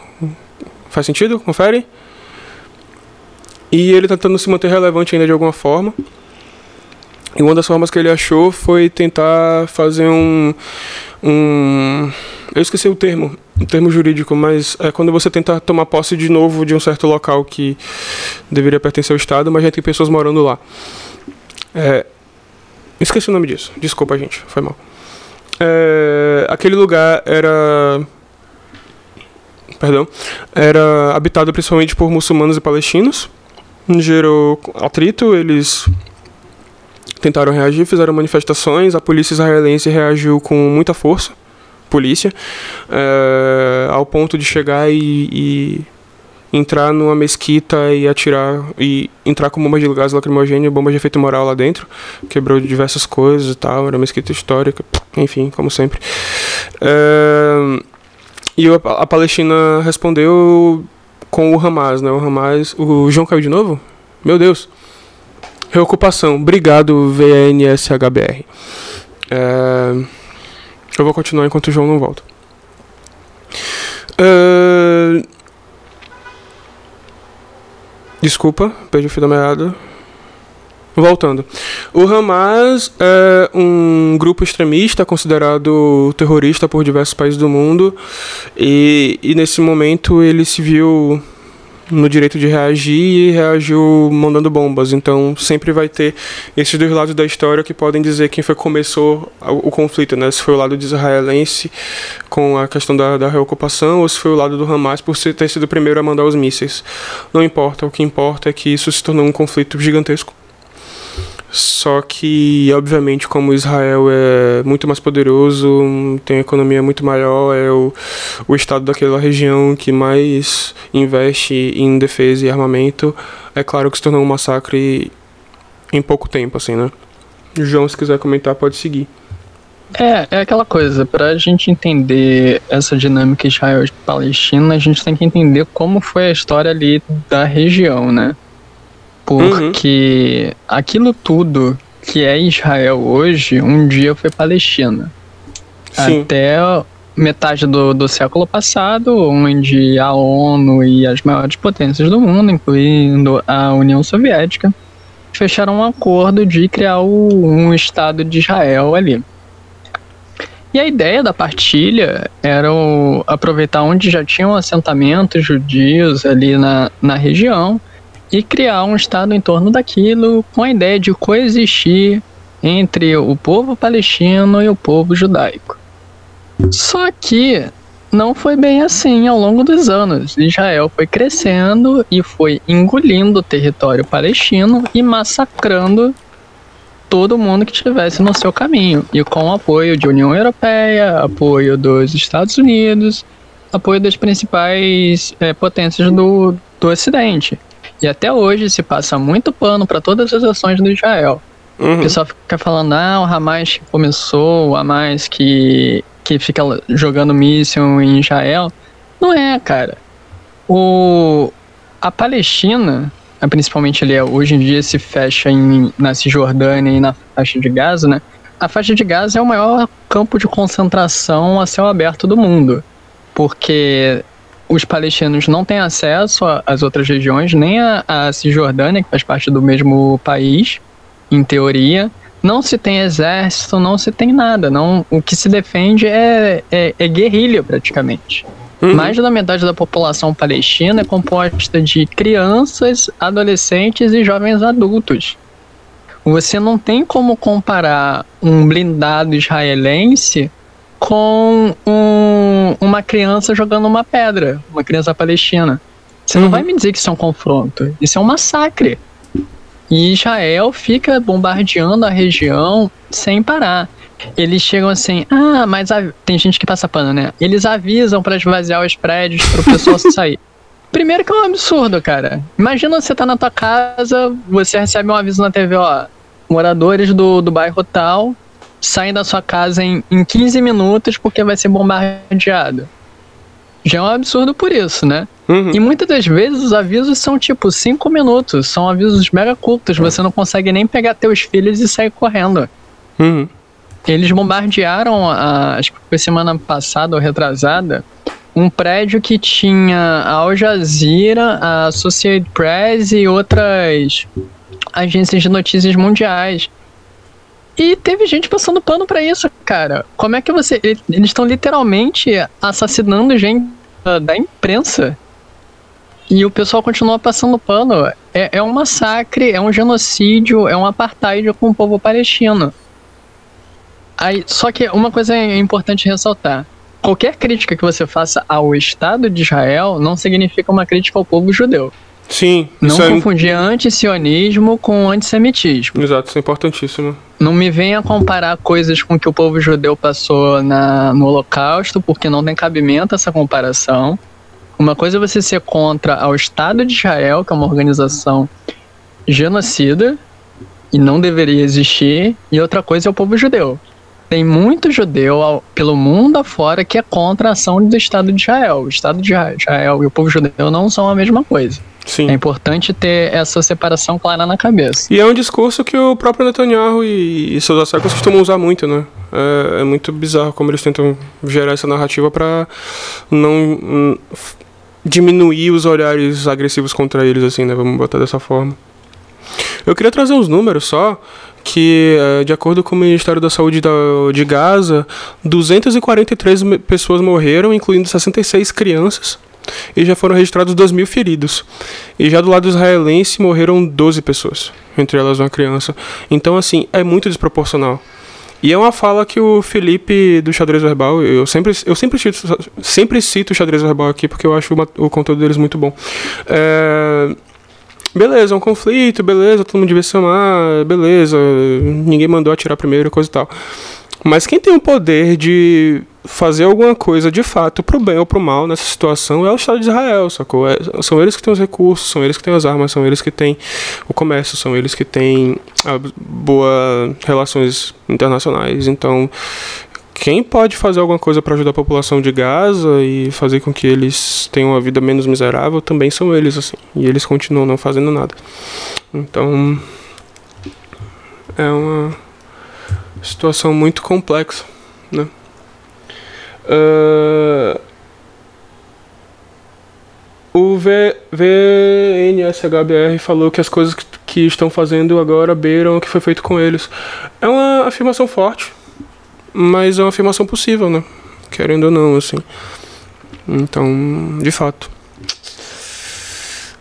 Speaker 1: Faz sentido? Confere. E ele tá tentando se manter relevante ainda de alguma forma. E uma das formas que ele achou foi tentar fazer eu esqueci o termo jurídico, mas é quando você tenta tomar posse de novo de um certo local que deveria pertencer ao Estado, mas já tem pessoas morando lá. Esqueci o nome disso, desculpa, gente, foi mal. Aquele lugar era habitado principalmente por muçulmanos e palestinos, gerou atrito, eles tentaram reagir, fizeram manifestações, a polícia israelense reagiu com muita força, ao ponto de chegar e entrar numa mesquita e atirar, e entrar com bombas de gás lacrimogêneo, bombas de efeito moral lá dentro, quebrou diversas coisas e tal, era uma mesquita histórica, enfim, como sempre. E a Palestina respondeu com o Hamas, né? O João caiu de novo? Meu Deus! Reocupação. Obrigado, VNSHBR. Eu vou continuar enquanto o João não volta. Desculpa, perdi o fio da meada. Voltando. O Hamas é um grupo extremista considerado terrorista por diversos países do mundo. E nesse momento ele se viu no direito de reagir e reagiu mandando bombas. Então sempre vai ter esses dois lados da história que podem dizer quem foi que começou o conflito, né? Se foi o lado israelense com a questão da reocupação ou se foi o lado do Hamas por ter sido o primeiro a mandar os mísseis. Não importa, o que importa é que isso se tornou um conflito gigantesco. Só que, obviamente, como Israel é muito mais poderoso, tem uma economia muito maior, é o estado daquela região que mais investe em defesa e armamento, é claro que se tornou um massacre em pouco tempo, assim, né? João, se quiser comentar, pode seguir.
Speaker 2: É aquela coisa, pra gente entender essa dinâmica Israel e Palestina, a gente tem que entender como foi a história ali da região, né? Porque aquilo tudo que é Israel hoje, um dia foi Palestina. Sim. Até metade do século passado, onde a ONU e as maiores potências do mundo, incluindo a União Soviética, fecharam um acordo de criar um Estado de Israel ali. E a ideia da partilha era aproveitar onde já tinham assentamentos judios ali na região e criar um Estado em torno daquilo com a ideia de coexistir entre o povo palestino e o povo judaico. Só que não foi bem assim ao longo dos anos. Israel foi crescendo e foi engolindo o território palestino e massacrando todo mundo que estivesse no seu caminho. E com o apoio de União Europeia, apoio dos Estados Unidos, apoio das principais potências do Ocidente. E até hoje se passa muito pano para todas as ações do Israel. O pessoal fica falando, o Hamas que começou, o Hamas que fica jogando míssil em Israel. Não é, cara. A Palestina principalmente ali hoje em dia se fecha na Cisjordânia e na faixa de Gaza, né? A faixa de Gaza é o maior campo de concentração a céu aberto do mundo, porque os palestinos não têm acesso às outras regiões, nem a Cisjordânia, que faz parte do mesmo país, em teoria. Não se tem exército, não se tem nada. Não, o que se defende é guerrilha, praticamente. Mais da metade da população palestina é composta de crianças, adolescentes e jovens adultos. Você não tem como comparar um blindado israelense com uma criança jogando uma pedra, uma criança palestina. Você não vai me dizer que isso é um confronto. Isso é um massacre. E Israel fica bombardeando a região sem parar. Eles chegam assim, mas tem gente que passa pano, né? Eles avisam pra esvaziar os prédios pro pessoal sair. Primeiro que é um absurdo, cara. Imagina você tá na tua casa, você recebe um aviso na TV, ó, moradores do bairro tal saem da sua casa em 15 minutos porque vai ser bombardeado. Já é um absurdo por isso, né? E muitas das vezes os avisos são tipo 5 minutos, são avisos mega curtos, você não consegue nem pegar teus filhos e sair correndo. Eles bombardearam, acho que foi semana passada ou retrasada, um prédio que tinha a Al Jazeera, a Associated Press e outras agências de notícias mundiais. E teve gente passando pano pra isso, cara. Como é que você... Eles estão literalmente assassinando gente da imprensa. E o pessoal continua passando pano. É um massacre, é um genocídio, é um apartheid com o povo palestino. Só que uma coisa é importante ressaltar. Qualquer crítica que você faça ao Estado de Israel não significa uma crítica ao povo judeu.
Speaker 1: Sim.
Speaker 2: Não confundir antissionismo com antissemitismo.
Speaker 1: Exato, isso é importantíssimo.
Speaker 2: Não me venha comparar coisas com que o povo judeu passou no Holocausto, porque não tem cabimento essa comparação. Uma coisa é você ser contra ao Estado de Israel, que é uma organização genocida, e não deveria existir, e outra coisa é o povo judeu. Tem muito judeu pelo mundo afora que é contra a ação do Estado de Israel. O Estado de Israel e o povo judeu não são a mesma coisa.
Speaker 1: Sim.
Speaker 2: É importante ter essa separação clara na cabeça.
Speaker 1: E é um discurso que o próprio Netanyahu e seus asseclas costumam usar muito, né? É muito bizarro como eles tentam gerar essa narrativa para não diminuir os olhares agressivos contra eles, assim, né? Vamos botar dessa forma. Eu queria trazer uns números só, que de acordo com o Ministério da Saúde de Gaza, 243 pessoas morreram, incluindo 66 crianças, e já foram registrados 2.000 feridos. E já do lado israelense morreram 12 pessoas, entre elas uma criança. Então, assim, é muito desproporcional. E é uma fala que o Felipe do Xadrez Verbal, eu sempre cito o Xadrez Verbal aqui, porque eu acho o conteúdo deles muito bom. Beleza, é um conflito, beleza, todo mundo devia se amar, beleza, ninguém mandou atirar primeiro, coisa e tal. Mas quem tem o poder de fazer alguma coisa de fato pro bem ou pro mal nessa situação é o Estado de Israel, sacou? São eles que têm os recursos, são eles que têm as armas, são eles que têm o comércio, são eles que têm boas relações internacionais. Então, quem pode fazer alguma coisa para ajudar a população de Gaza e fazer com que eles tenham uma vida menos miserável também são eles, assim. E eles continuam não fazendo nada. Então, é uma situação muito complexa, né? O VNSHBR falou que as coisas que estão fazendo agora beiram o que foi feito com eles. É uma afirmação forte, mas é uma afirmação possível, né? Querendo ou não, assim. Então, de fato.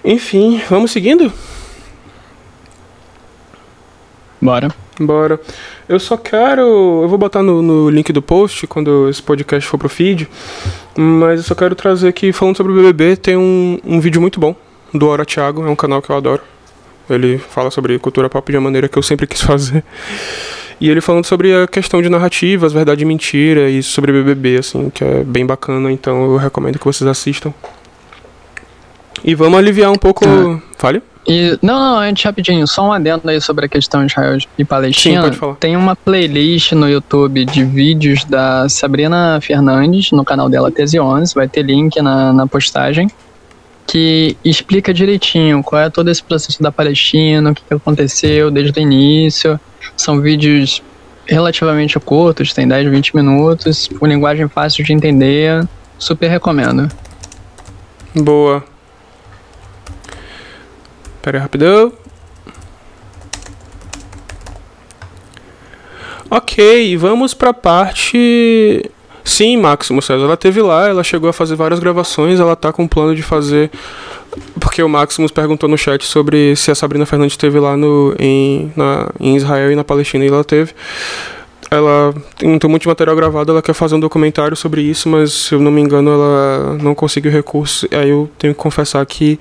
Speaker 1: Enfim, vamos seguindo?
Speaker 2: Bora.
Speaker 1: Eu só quero... Eu vou botar no link do post quando esse podcast for pro feed, mas eu só quero trazer aqui, falando sobre o BBB, tem um vídeo muito bom do Ora Thiago, é um canal que eu adoro. Ele fala sobre cultura pop de uma maneira que eu sempre quis fazer. E ele falando sobre a questão de narrativas, verdade e mentira, e sobre BBB, assim, que é bem bacana, então eu recomendo que vocês assistam. E vamos aliviar um pouco... Fale?
Speaker 2: Não, antes rapidinho, só um adendo aí sobre a questão de Israel e Palestina.
Speaker 1: Sim, pode falar.
Speaker 2: Tem uma playlist no YouTube de vídeos da Sabrina Fernandes, no canal dela Tese 11, vai ter link na postagem. que explica direitinho qual é todo esse processo da Palestina, o que aconteceu desde o início. São vídeos relativamente curtos, tem 10, 20 minutos, com linguagem fácil de entender. Super recomendo.
Speaker 1: Boa. Pera aí, rapidão. Ok, vamos pra parte... Sim, Máximo César, ela teve lá, ela chegou a fazer várias gravações, ela tá com um plano de fazer... Porque o Maximus perguntou no chat sobre se a Sabrina Fernandes esteve lá em Israel e na Palestina, e ela teve. Ela tem um monte de material gravado, ela quer fazer um documentário sobre isso, mas se eu não me engano ela não conseguiu recurso, aí eu tenho que confessar que...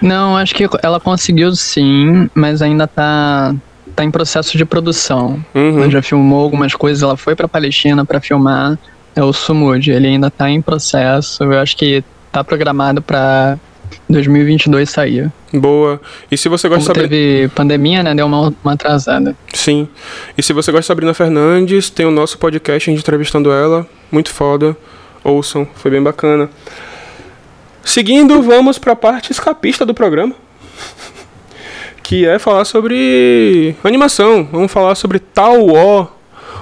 Speaker 2: Não, acho que ela conseguiu sim, mas ainda tá em processo de produção. Ela já filmou algumas coisas, ela foi pra Palestina pra filmar, é o Sumud, ele ainda tá em processo, eu acho que tá programado pra 2022 sair.
Speaker 1: Boa. E se você gosta
Speaker 2: de teve pandemia, né, deu uma atrasada.
Speaker 1: Sim. E se você gosta de Sabrina Fernandes, tem o nosso podcast, a gente entrevistando ela, muito foda, ouçam, foi bem bacana. Seguindo, vamos pra parte escapista do programa, que é falar sobre animação. Vamos falar sobre Tal O,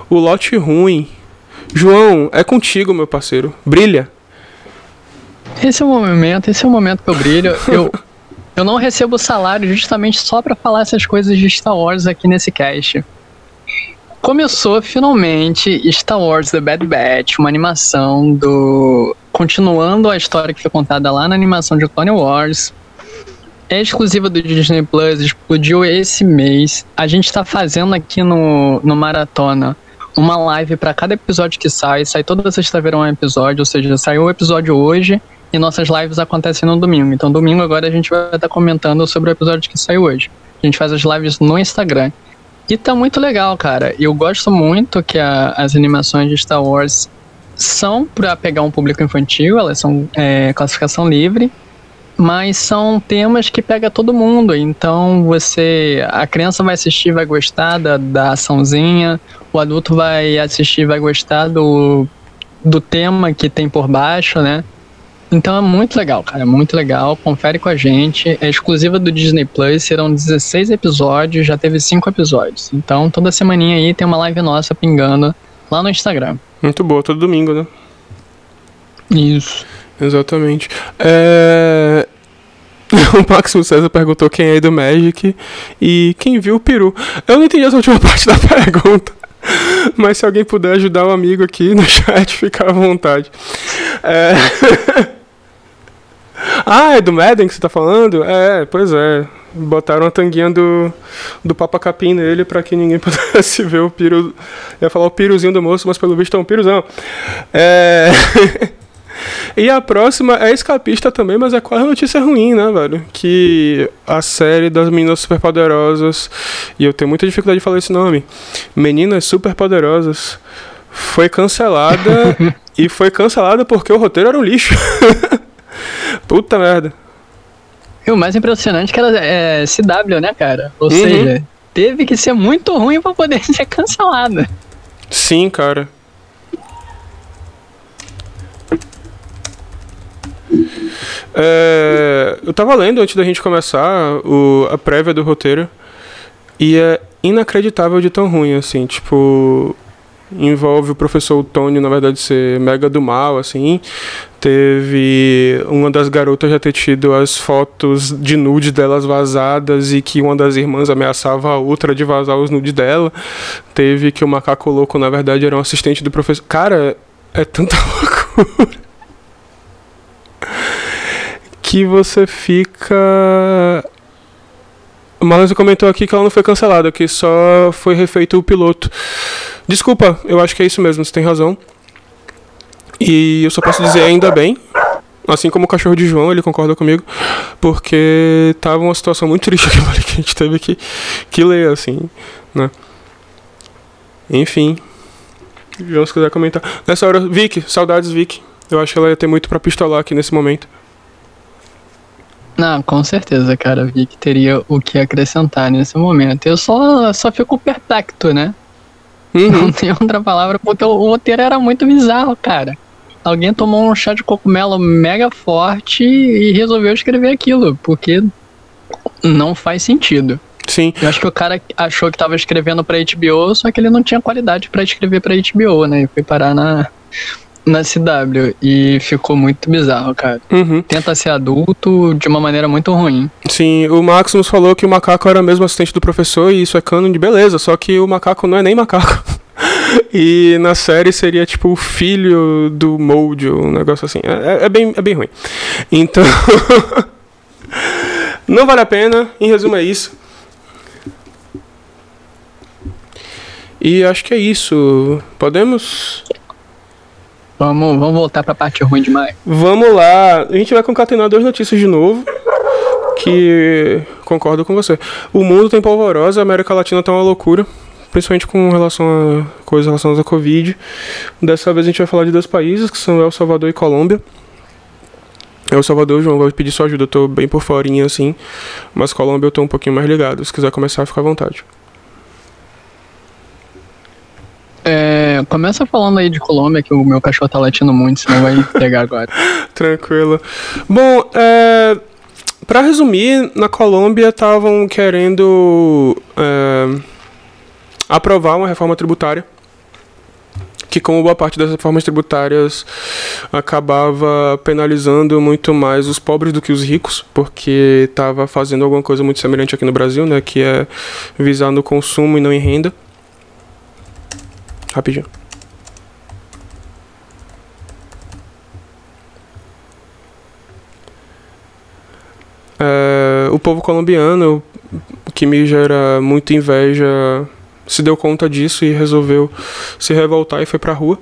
Speaker 1: o lote ruim. João, é contigo, meu parceiro. Brilha.
Speaker 2: Esse é o momento que eu brilho. Eu não recebo salário justamente só pra falar essas coisas de Star Wars aqui nesse cast. Começou finalmente Star Wars The Bad Batch, uma animação continuando a história que foi contada lá na animação de Clone Wars. É exclusiva do Disney Plus, explodiu esse mês. A gente tá fazendo aqui no Maratona uma live pra cada episódio que sai toda sexta-feira um episódio, ou seja, saiu o episódio hoje e nossas lives acontecem no domingo. Então domingo agora a gente vai estar comentando sobre o episódio que saiu hoje. A gente faz as lives no Instagram. E tá muito legal, cara. Eu gosto muito que as animações de Star Wars são pra pegar um público infantil, elas são classificação livre, mas são temas que pega todo mundo. Então a criança vai assistir, vai gostar da açãozinha, o adulto vai assistir, vai gostar do tema que tem por baixo, né? Então é muito legal, cara, é muito legal. Confere com a gente, é exclusiva do Disney Plus, serão 16 episódios, já teve 5 episódios. Então toda semaninha aí tem uma live nossa pingando lá no Instagram.
Speaker 1: Muito boa, todo domingo, né?
Speaker 2: Isso.
Speaker 1: Exatamente. O Máximo César perguntou quem é do Magic e quem viu o peru. Eu não entendi essa última parte da pergunta, mas se alguém puder ajudar o amigo aqui no chat, fica à vontade. Ah, é do Madden que você tá falando? Pois é. Botaram a tanguinha do Papa Capim nele pra que ninguém pudesse ver o piru. Eu ia falar o piruzinho do moço, mas pelo visto é um piruzão. E a próxima é escapista também, mas é quase notícia ruim, né, velho? Que a série das Meninas Superpoderosas, e eu tenho muita dificuldade de falar esse nome, Meninas Superpoderosas, foi cancelada. E foi cancelada porque o roteiro era um lixo. Puta merda.
Speaker 2: E o mais impressionante é que ela é CW, né, cara? Ou seja, teve que ser muito ruim pra poder ser cancelada.
Speaker 1: Sim, cara. Eu tava lendo antes da gente começar a prévia do roteiro e é inacreditável de tão ruim, assim, tipo, envolve o professor Tony, na verdade, ser mega do mal, assim. Teve uma das garotas já ter tido as fotos de nude delas vazadas e que uma das irmãs ameaçava a outra de vazar os nudes dela. Teve que o macaco louco, na verdade, era um assistente do professor. Cara, é tanta loucura que você fica... Mas você comentou aqui que ela não foi cancelada, que só foi refeito o piloto. Desculpa, eu acho que é isso mesmo, você tem razão. E eu só posso dizer ainda bem, assim como o cachorro de João, ele concorda comigo, porque tava uma situação muito triste aquilo ali que a gente teve que ler, assim, né? Enfim. João, se quiser comentar. Nessa hora, Vicky, saudades, Vicky. Eu acho que ela ia ter muito pra pistolar aqui nesse momento.
Speaker 2: Não, com certeza, cara. Vi que teria o que acrescentar nesse momento. Eu só fico perplexo, né? Não tem outra palavra, porque o roteiro era muito bizarro, cara. alguém tomou um chá de cogumelo mega forte e resolveu escrever aquilo, porque não faz sentido.
Speaker 1: Sim.
Speaker 2: Eu acho que o cara achou que tava escrevendo pra HBO, só que ele não tinha qualidade pra escrever pra HBO, né? E foi parar na CW. E ficou muito bizarro, cara.
Speaker 1: Uhum.
Speaker 2: Tenta ser adulto de uma maneira muito ruim.
Speaker 1: Sim, o Maximus falou que o macaco era mesmo assistente do professor e isso é canon de beleza, só que o macaco não é nem macaco. E na série seria tipo o filho do Mojo, um negócio assim. É bem ruim. Então, não vale a pena, em resumo é isso. E acho que é isso. Podemos?
Speaker 2: Vamos voltar pra parte ruim demais.
Speaker 1: Vamos lá. A gente vai concatenar 2 notícias de novo. Que concordo com você. O mundo tem polvorosa, a América Latina tá uma loucura. Principalmente com relação a coisas relacionadas à Covid. Dessa vez a gente vai falar de 2 países, que são El Salvador e Colômbia. El Salvador, João, vai pedir sua ajuda. Eu tô bem por forinha assim. Mas Colômbia eu tô um pouquinho mais ligado. Se quiser começar, fica à vontade.
Speaker 2: Começa falando aí de Colômbia, que o meu cachorro tá latindo muito, senão vai pegar agora.
Speaker 1: Tranquilo. Bom, pra resumir, na Colômbia estavam querendo aprovar uma reforma tributária, que como boa parte das reformas tributárias acabava penalizando muito mais os pobres do que os ricos, porque estava fazendo alguma coisa muito semelhante aqui no Brasil, né, que é visar no consumo e não em renda. Rapidinho. O povo colombiano, que me gera muita inveja, se deu conta disso e resolveu se revoltar e foi pra rua.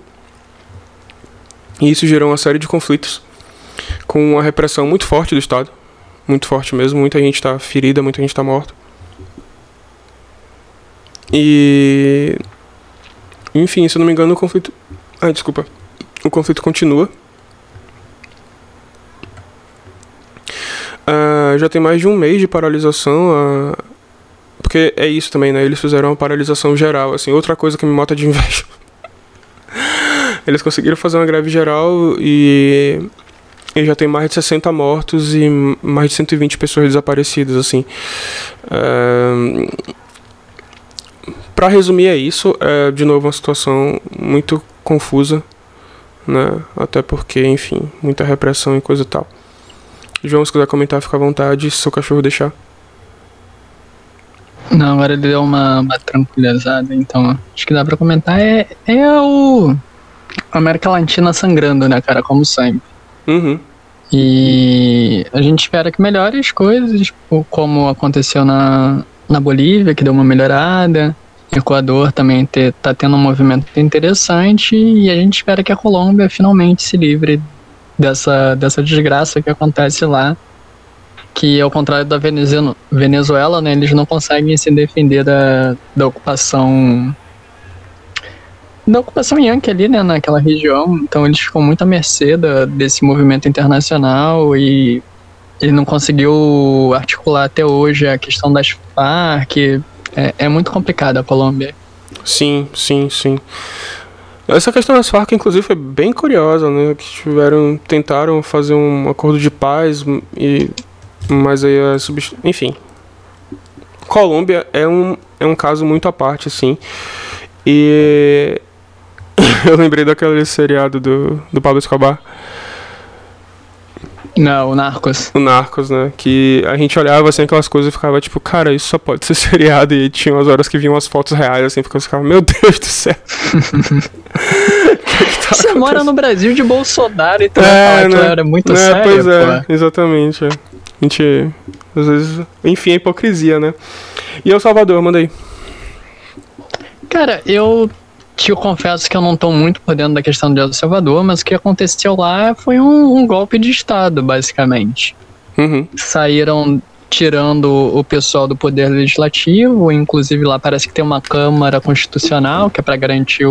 Speaker 1: E isso gerou uma série de conflitos, com uma repressão muito forte do Estado. Muito forte mesmo, muita gente tá ferida, muita gente tá morta. E... enfim, se eu não me engano, o conflito... O conflito continua. Já tem mais de um mês de paralisação. Porque é isso também, né? Eles fizeram uma paralisação geral, assim. Outra coisa que me mata de inveja. Eles conseguiram fazer uma greve geral e já tem mais de 60 mortos e mais de 120 pessoas desaparecidas, assim. Pra resumir é isso. É, de novo, uma situação muito confusa, né? Até porque, enfim, muita repressão e coisa e tal. João, se quiser comentar, fica à vontade, se seu cachorro deixar.
Speaker 2: Não, agora ele deu uma tranquilizada, então acho que dá pra comentar. É o América Latina sangrando, né, cara, como sempre.
Speaker 1: Uhum.
Speaker 2: E a gente espera que melhore as coisas, como aconteceu na Bolívia, que deu uma melhorada. Equador também tá tendo um movimento interessante, e a gente espera que a Colômbia finalmente se livre dessa desgraça que acontece lá, que ao contrário da Venezuela, né, eles não conseguem se defender da ocupação Yankee ali, né, naquela região. Então eles ficam muito à mercê desse movimento internacional, e ele não conseguiu articular até hoje a questão das Farc. É muito complicado a Colômbia.
Speaker 1: Sim. Essa questão das Farc, inclusive, foi bem curiosa, né? Que tentaram fazer um acordo de paz, mas aí enfim. Colômbia é um caso muito à parte, assim. E eu lembrei daquele seriado do Pablo Escobar.
Speaker 2: Não, o Narcos.
Speaker 1: O Narcos, né? Que a gente olhava assim aquelas coisas e ficava tipo, cara, isso só pode ser seriado. E tinha umas horas que vinham as fotos reais assim, porque eu ficava, meu Deus do céu.
Speaker 2: que você mora no Brasil de Bolsonaro e tu vai falar que era muito sério,
Speaker 1: pois
Speaker 2: pô.
Speaker 1: Exatamente. A gente, às vezes, enfim, é hipocrisia, né? E El Salvador, manda aí.
Speaker 2: Cara, eu confesso que eu não tô muito por dentro da questão de El Salvador, mas o que aconteceu lá foi um golpe de Estado, basicamente.
Speaker 1: Uhum.
Speaker 2: Saíram tirando o pessoal do poder legislativo, inclusive lá parece que tem uma Câmara Constitucional, que é para garantir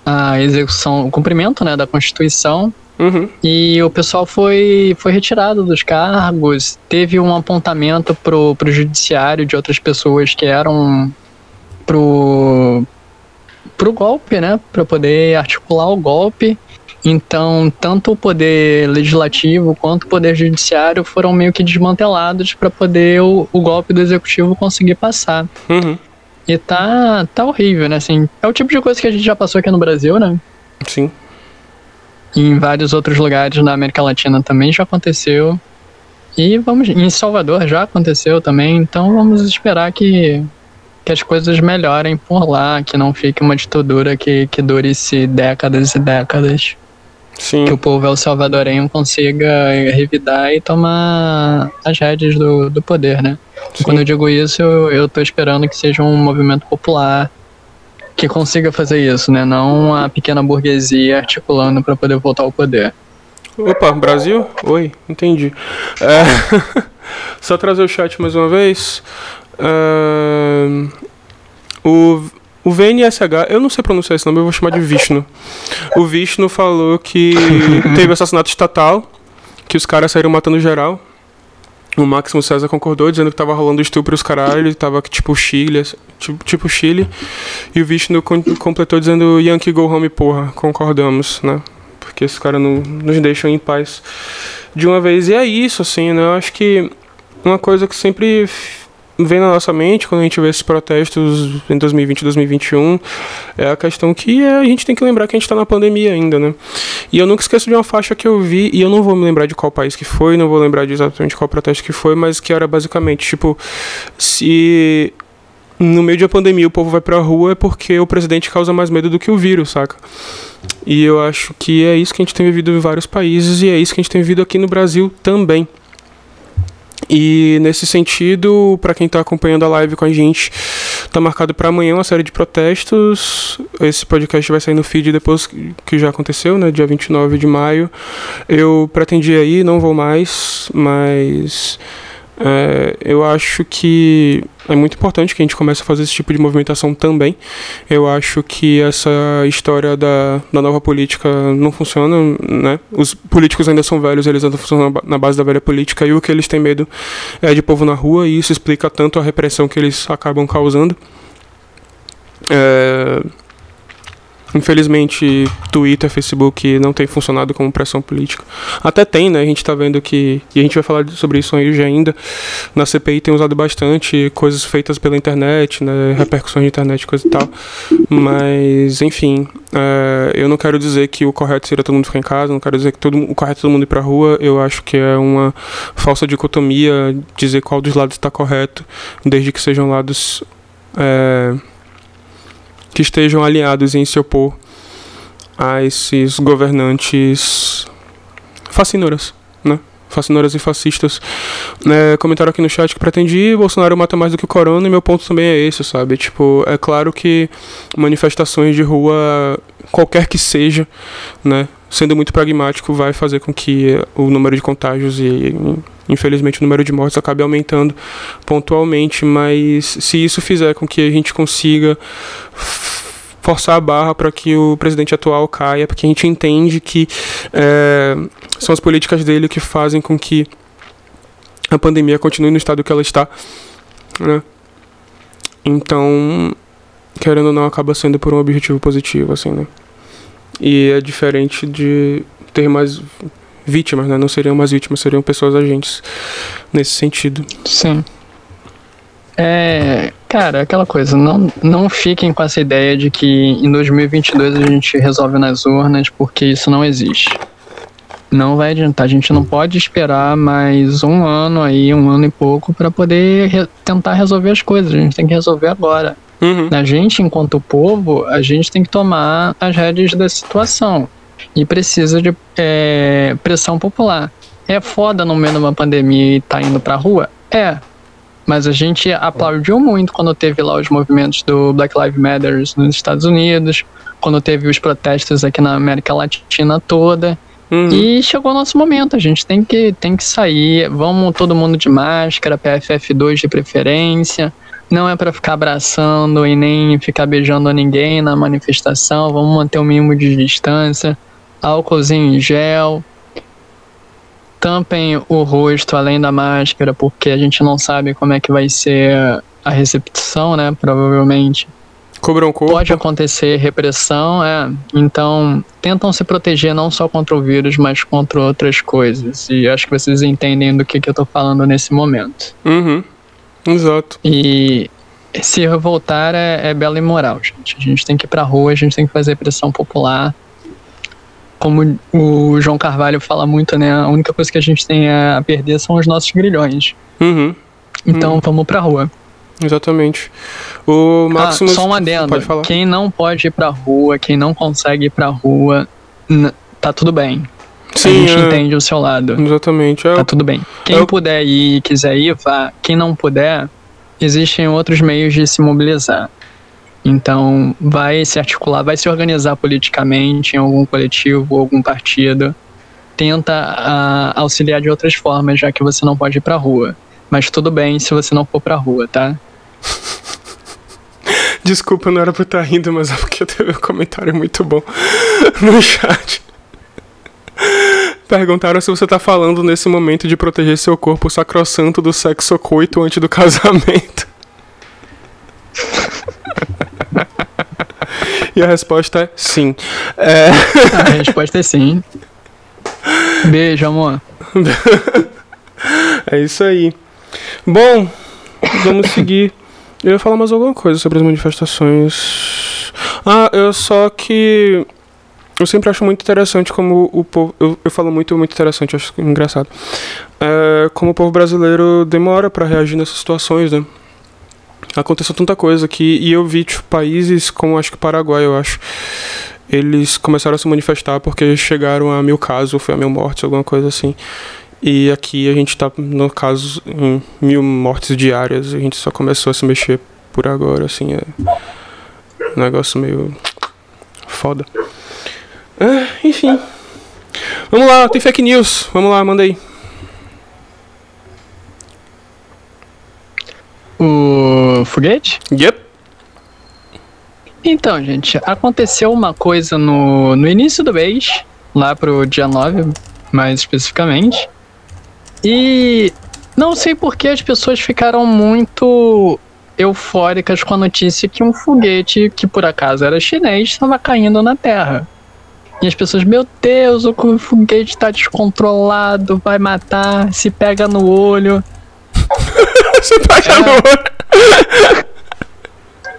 Speaker 2: a execução, o cumprimento, né, da Constituição.
Speaker 1: Uhum.
Speaker 2: E o pessoal foi retirado dos cargos. Teve um apontamento pro judiciário de outras pessoas que eram pro golpe, né, para poder articular o golpe. Então, tanto o poder legislativo quanto o poder judiciário foram meio que desmantelados para poder o golpe do executivo conseguir passar.
Speaker 1: Uhum.
Speaker 2: E tá horrível, né? Assim, é o tipo de coisa que a gente já passou aqui no Brasil, né?
Speaker 1: Sim.
Speaker 2: E em vários outros lugares na América Latina também já aconteceu. E em Salvador já aconteceu também. Então vamos esperar que as coisas melhorem por lá, que não fique uma ditadura que dure-se décadas e décadas.
Speaker 1: Sim.
Speaker 2: Que o povo el-salvadorenho consiga revidar e tomar as rédeas do poder, né? E quando eu digo isso, eu tô esperando que seja um movimento popular que consiga fazer isso, né? Não a pequena burguesia articulando para poder voltar ao poder.
Speaker 1: Opa, Brasil? Oi, entendi. Só trazer o chat mais uma vez. O VNSH, eu não sei pronunciar esse nome, eu vou chamar de Vishnu. O Vishnu falou que teve assassinato estatal, que os caras saíram matando geral. O Máximo César concordou, dizendo que tava rolando estupro os caralho, tava tipo Chile, tipo Chile. E o Vishnu completou dizendo Yankee go home, porra, concordamos, né? Porque esses caras não nos deixam em paz de uma vez. E é isso, assim, né? Eu acho que uma coisa que sempre vem na nossa mente quando a gente vê esses protestos em 2020 e 2021 é a questão que a gente tem que lembrar que a gente tá na pandemia ainda, né? E eu nunca esqueço de uma faixa que eu vi, e eu não vou me lembrar de qual país que foi, não vou lembrar de exatamente qual protesto que foi, mas que era basicamente, tipo, se no meio de uma pandemia o povo vai pra rua é porque o presidente causa mais medo do que o vírus, saca? E eu acho que é isso que a gente tem vivido em vários países e é isso que a gente tem vivido aqui no Brasil também. E nesse sentido, para quem está acompanhando a live com a gente, está marcado para amanhã uma série de protestos. Esse podcast vai sair no feed depois que já aconteceu, né, dia 29 de maio. Eu pretendia ir, não vou mais, mas eu acho que é muito importante que a gente comece a fazer esse tipo de movimentação também. Eu acho que essa história da nova política não funciona, né? Os políticos ainda são velhos, eles ainda funcionam na base da velha política, e o que eles têm medo é de povo na rua, e isso explica tanto a repressão que eles acabam causando. Infelizmente, Twitter, Facebook não tem funcionado como pressão política. Até tem, né? A gente tá vendo que... E a gente vai falar sobre isso hoje ainda. Na CPI tem usado bastante coisas feitas pela internet, né? Repercussões de internet, coisa e tal. Mas, enfim, eu não quero dizer que o correto seria todo mundo ficar em casa, não quero dizer que o correto é todo mundo ir pra rua. Eu acho que é uma falsa dicotomia dizer qual dos lados está correto, desde que sejam lados... que estejam alinhados em se opor a esses governantes fascínoras, né? Fascínoras e fascistas. Comentaram aqui no chat que pretende Bolsonaro mata mais do que o corona, e meu ponto também é esse, sabe? Tipo, é claro que manifestações de rua, qualquer que seja, né, sendo muito pragmático, vai fazer com que o número de contágios e, infelizmente, o número de mortes acabe aumentando pontualmente, mas se isso fizer com que a gente consiga forçar a barra para que o presidente atual caia, porque a gente entende que são as políticas dele que fazem com que a pandemia continue no estado que ela está, né? Então, querendo ou não, acaba sendo por um objetivo positivo, assim, né? E é diferente de ter mais vítimas, né? Não seriam mais vítimas, seriam pessoas agentes nesse sentido.
Speaker 2: Sim. Cara, aquela coisa, não fiquem com essa ideia de que em 2022 a gente resolve nas urnas, porque isso não existe. Não vai adiantar, a gente não pode esperar mais um ano e pouco para poder tentar resolver as coisas, a gente tem que resolver agora.
Speaker 1: Uhum.
Speaker 2: A gente, enquanto povo, a gente tem que tomar as rédeas da situação e precisa de pressão popular. É foda no meio de uma pandemia e tá indo pra rua? Mas a gente aplaudiu muito quando teve lá os movimentos do Black Lives Matter nos Estados Unidos, quando teve os protestos aqui na América Latina toda. E chegou o nosso momento, a gente tem que sair, vamos todo mundo de máscara, PFF2 de preferência, não é pra ficar abraçando e nem ficar beijando ninguém na manifestação, vamos manter o mínimo de distância, álcoolzinho em gel, tampem o rosto além da máscara, porque a gente não sabe como é que vai ser a recepção, né, provavelmente.
Speaker 1: Cobram o corpo.
Speaker 2: Pode acontecer repressão, então tentam se proteger não só contra o vírus, mas contra outras coisas. E acho que vocês entendem do que eu tô falando nesse momento.
Speaker 1: Uhum, exato.
Speaker 2: E se revoltar é bela e moral, gente. A gente tem que ir pra rua, a gente tem que fazer pressão popular. Como o João Carvalho fala muito, né? A única coisa que a gente tem a perder são os nossos grilhões.
Speaker 1: Uhum.
Speaker 2: Então vamos pra rua.
Speaker 1: Exatamente. O Maximus...
Speaker 2: Só um adendo.
Speaker 1: Pode falar.
Speaker 2: Quem não pode ir pra rua, quem não consegue ir pra rua, tá tudo bem.
Speaker 1: Sim,
Speaker 2: a gente entende o seu lado.
Speaker 1: Exatamente.
Speaker 2: Tá tudo bem. Quem puder ir e quiser ir, vá. Quem não puder, existem outros meios de se mobilizar. Então, vai se articular, vai se organizar politicamente em algum coletivo, algum partido. Tenta auxiliar de outras formas, já que você não pode ir pra rua. Mas tudo bem se você não for pra rua, tá?
Speaker 1: Desculpa, não era pra eu estar rindo, mas é porque teve um comentário muito bom no chat. Perguntaram se você tá falando nesse momento de proteger seu corpo sacrossanto do sexo oculto antes do casamento. E a resposta é sim.
Speaker 2: A resposta é sim. Beijo, amor.
Speaker 1: É isso aí. Bom, vamos seguir. Eu ia falar mais alguma coisa sobre as manifestações. Eu sempre acho muito interessante como o povo... Eu falo muito interessante, acho engraçado. Como o povo brasileiro demora pra reagir nessas situações, né? Aconteceu tanta coisa aqui, e eu vi, tipo, países como, acho que o Paraguai, eles começaram a se manifestar porque chegaram a 1000 casos, foi a 1000 mortes, alguma coisa assim. E aqui a gente tá, no caso, em 1000 mortes diárias, a gente só começou a se mexer por agora, assim, um negócio meio foda. Enfim. Vamos lá, tem fake news, vamos lá, manda aí.
Speaker 2: O foguete?
Speaker 1: Yep.
Speaker 2: Então, gente, aconteceu uma coisa no início do mês, lá pro dia 9, mais especificamente. E não sei por que as pessoas ficaram muito eufóricas com a notícia que um foguete, que por acaso era chinês, estava caindo na Terra. E as pessoas, meu Deus, o foguete tá descontrolado, vai matar, se pega no olho.
Speaker 1: Se pega no olho.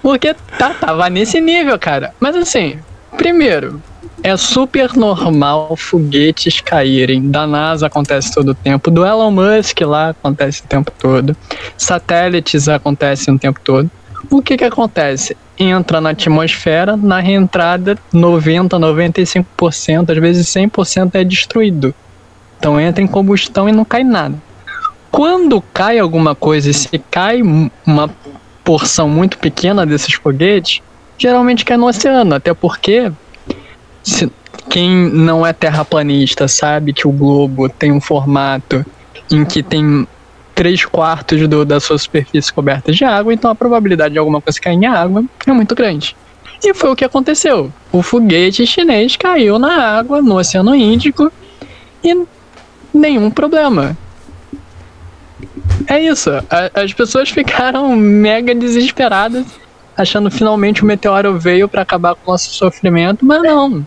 Speaker 2: Porque tava nesse nível, cara. Mas assim, primeiro, é super normal foguetes caírem. Da NASA acontece todo o tempo. Do Elon Musk lá acontece o tempo todo. Satélites acontecem o tempo todo. O que acontece? Entra na atmosfera, na reentrada 90, 95%, às vezes 100% é destruído. Então entra em combustão e não cai nada. Quando cai alguma coisa e se cai uma porção muito pequena desses foguetes, geralmente cai no oceano, até porque quem não é terraplanista sabe que o globo tem um formato em que tem 3/4 da sua superfície coberta de água, então a probabilidade de alguma coisa cair em água é muito grande. E foi o que aconteceu. O foguete chinês caiu na água, no Oceano Índico, e nenhum problema. É isso, as pessoas ficaram mega desesperadas, achando que finalmente o meteoro veio pra acabar com o nosso sofrimento, mas não.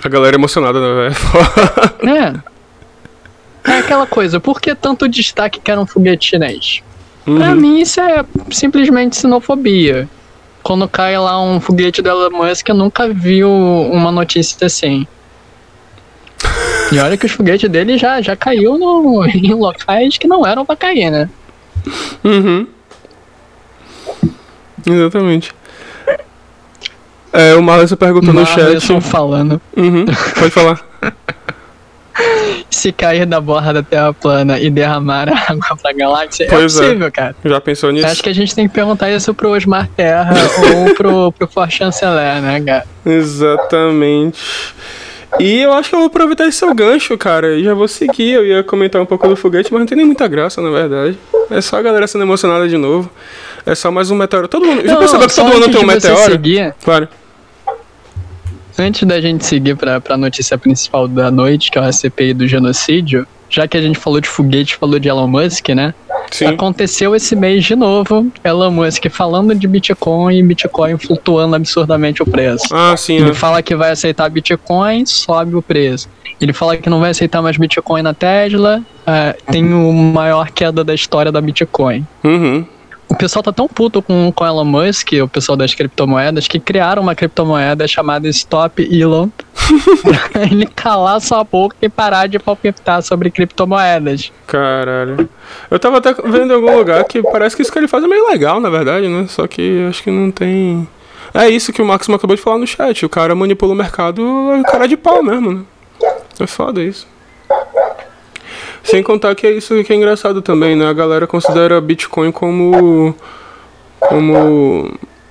Speaker 1: A galera emocionada, né, velho?
Speaker 2: É aquela coisa, por que tanto destaque que era um foguete chinês?
Speaker 1: Uhum.
Speaker 2: Pra mim isso é simplesmente xenofobia. Quando cai lá um foguete do Elon Musk, eu nunca vi uma notícia assim. E olha que os foguetes dele já caiu em locais que não eram pra cair, né?
Speaker 1: Uhum. Exatamente. O Marlon perguntou no chat.
Speaker 2: Falando.
Speaker 1: Uhum. Pode falar.
Speaker 2: Se cair da borda da Terra plana e derramar a água pra galáxia,
Speaker 1: pois
Speaker 2: é possível, cara.
Speaker 1: Já pensou nisso?
Speaker 2: Acho que a gente tem que perguntar isso pro Osmar Terra ou pro Forte Chanceler, né, cara?
Speaker 1: Exatamente. E eu acho que eu vou aproveitar esse seu gancho, cara, e já vou seguir. Eu ia comentar um pouco do foguete, mas não tem nem muita graça, na verdade. É só a galera sendo emocionada de novo. É só mais um meteoro. Todo mundo... Já percebeu que todo ano tem um meteoro?
Speaker 2: Seguir,
Speaker 1: claro.
Speaker 2: Antes da gente seguir pra notícia principal da noite, que é a CPI do genocídio, já que a gente falou de foguete, falou de Elon Musk, né?
Speaker 1: Sim.
Speaker 2: Aconteceu esse mês de novo, Elon Musk falando de Bitcoin e Bitcoin flutuando absurdamente o preço.
Speaker 1: Ah, sim.
Speaker 2: Ele fala que vai aceitar Bitcoin, sobe o preço. Ele fala que não vai aceitar mais Bitcoin na Tesla, tem a maior queda da história da Bitcoin.
Speaker 1: Uhum.
Speaker 2: O pessoal tá tão puto com Elon Musk, o pessoal das criptomoedas, que criaram uma criptomoeda chamada Stop Elon pra ele calar sua boca e parar de palpitar sobre criptomoedas.
Speaker 1: Caralho. Eu tava até vendo em algum lugar que parece que isso que ele faz é meio legal, na verdade, né? Só que acho que não tem... É isso que o Máximo acabou de falar no chat. O cara manipula o mercado, é cara de pau mesmo, né? É foda isso. Sem contar que é isso que é engraçado também, né? A galera considera Bitcoin como...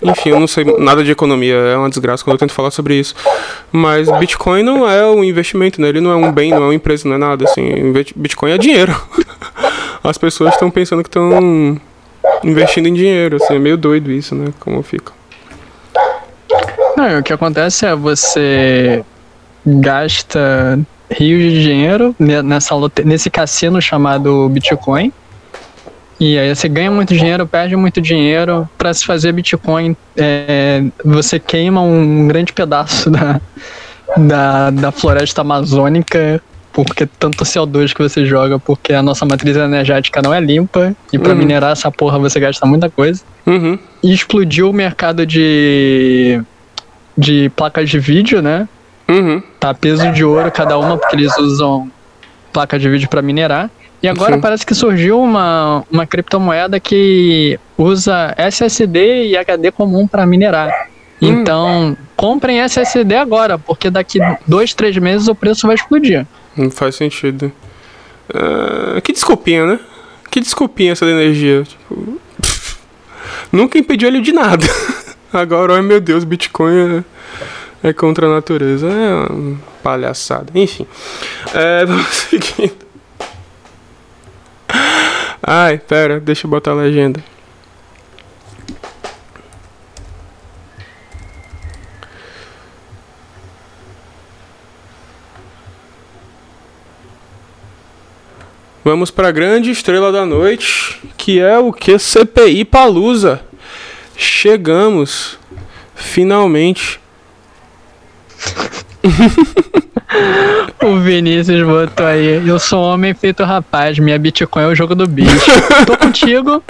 Speaker 1: Enfim, eu não sei nada de economia, é uma desgraça quando eu tento falar sobre isso. Mas Bitcoin não é um investimento, né? Ele não é um bem, não é uma empresa, não é nada, assim. Bitcoin é dinheiro. As pessoas estão pensando que estão investindo em dinheiro, assim. É meio doido isso, né? Como fica.
Speaker 2: Não, o que acontece é você gasta rios de dinheiro nesse cassino chamado Bitcoin. E aí você ganha muito dinheiro, perde muito dinheiro. Para se fazer Bitcoin, você queima um grande pedaço da floresta amazônica, porque tanto CO2 que você joga, porque a nossa matriz energética não é limpa. E para minerar essa porra você gasta muita coisa.
Speaker 1: Uhum.
Speaker 2: E explodiu o mercado de placas de vídeo, né?
Speaker 1: Uhum.
Speaker 2: Tá peso de ouro cada uma, porque eles usam placa de vídeo para minerar. E agora parece que surgiu uma criptomoeda que usa SSD e HD comum para minerar. Então, comprem SSD agora, porque daqui 2, 3 meses o preço vai explodir.
Speaker 1: Não faz sentido. Que desculpinha, né? Que desculpinha essa da energia. Tipo, nunca impediu ele de nada. Agora, ai meu Deus, Bitcoin é contra a natureza. É uma palhaçada. Enfim. Vamos seguindo. Ai, pera, deixa eu botar a legenda. Vamos pra grande estrela da noite, que é o que? CPI Palusa. Chegamos, finalmente.
Speaker 2: O Vinícius botou aí: eu sou homem feito rapaz, minha Bitcoin é o jogo do bicho. Tô contigo.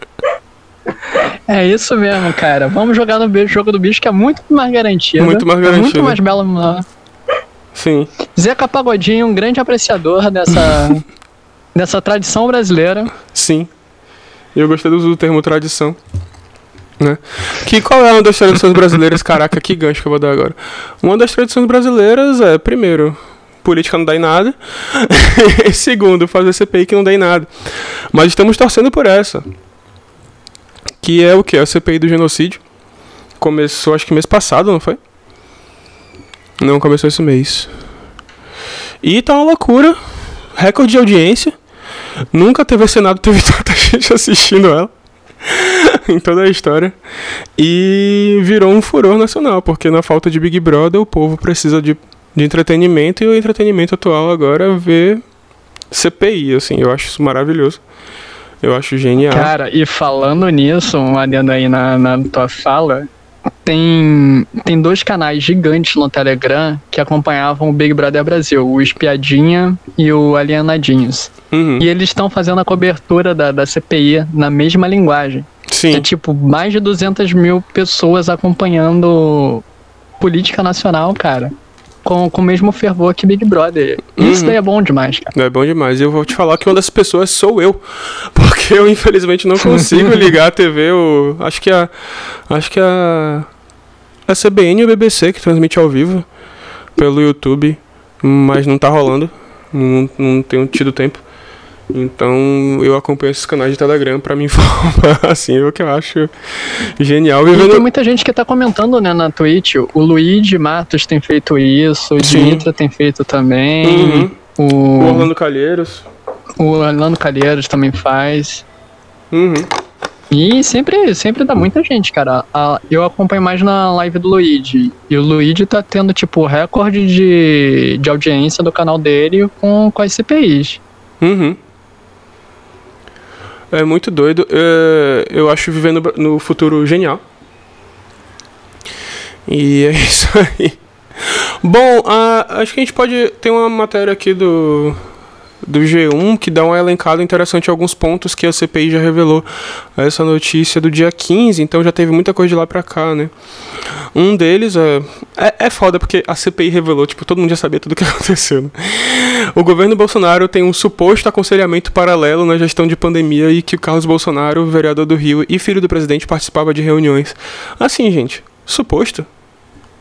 Speaker 2: É isso mesmo, cara. Vamos jogar no jogo do bicho, que é muito mais garantido.
Speaker 1: Muito mais garantido.
Speaker 2: Muito mais belo.
Speaker 1: Sim.
Speaker 2: Zeca Pagodinho, um grande apreciador dessa tradição brasileira.
Speaker 1: Sim. Eu gostei do uso do termo tradição. Né? Qual é uma das tradições brasileiras? Caraca, que gancho que eu vou dar agora. Uma das tradições brasileiras é, primeiro, política não dá em nada. E segundo, fazer CPI que não dá em nada. Mas estamos torcendo por essa. Que é o que? A CPI do genocídio. Começou acho que mês passado, não foi? Não, começou esse mês. E tá uma loucura. Recorde de audiência. Nunca a TV Senado teve tanta gente assistindo ela. Em toda a história. E virou um furor nacional, porque na falta de Big Brother o povo precisa de entretenimento, e o entretenimento atual agora é ver CPI, assim. Eu acho isso maravilhoso. Eu acho genial.
Speaker 2: Cara, e falando nisso, um adendo aí na tua fala, tem 2 canais gigantes no Telegram que acompanhavam o Big Brother Brasil, o Espiadinha e o Alienadinhos.
Speaker 1: Uhum.
Speaker 2: E eles estão fazendo a cobertura da CPI na mesma linguagem.
Speaker 1: Sim.
Speaker 2: É tipo, mais de 200 mil pessoas acompanhando política nacional, cara. Com o mesmo fervor que Big Brother. Isso daí é bom demais, cara.
Speaker 1: É bom demais. E eu vou te falar que uma das pessoas sou eu. Porque eu, infelizmente, não consigo ligar a TV. Acho que a CBN e o BBC que transmite ao vivo pelo YouTube. Mas não tá rolando. Não tenho tido tempo. Então eu acompanho esses canais de Telegram pra me informar, assim, o que eu acho genial.
Speaker 2: E tem muita gente que tá comentando, né, na Twitch. O Luigi Matos tem feito isso, o Dimitra tem feito também. O
Speaker 1: Orlando Calheiros.
Speaker 2: O Orlando Calheiros também faz.
Speaker 1: Uhum.
Speaker 2: E sempre dá muita gente, cara. Eu acompanho mais na live do Luigi. E o Luigi tá tendo, tipo, recorde de audiência do canal dele com as CPIs.
Speaker 1: Uhum. É muito doido. Eu acho viver no futuro genial. E é isso aí. Bom, acho que a gente pode ter uma matéria aqui do G1 que dá uma elencada interessante em alguns pontos que a CPI já revelou. Essa notícia do dia 15, então já teve muita coisa de lá pra cá, né? Um deles é foda porque a CPI revelou, tipo, todo mundo já sabia tudo o que aconteceu, né? O governo Bolsonaro tem um suposto aconselhamento paralelo na gestão de pandemia e que o Carlos Bolsonaro, vereador do Rio e filho do presidente, participava de reuniões. Assim, gente, suposto?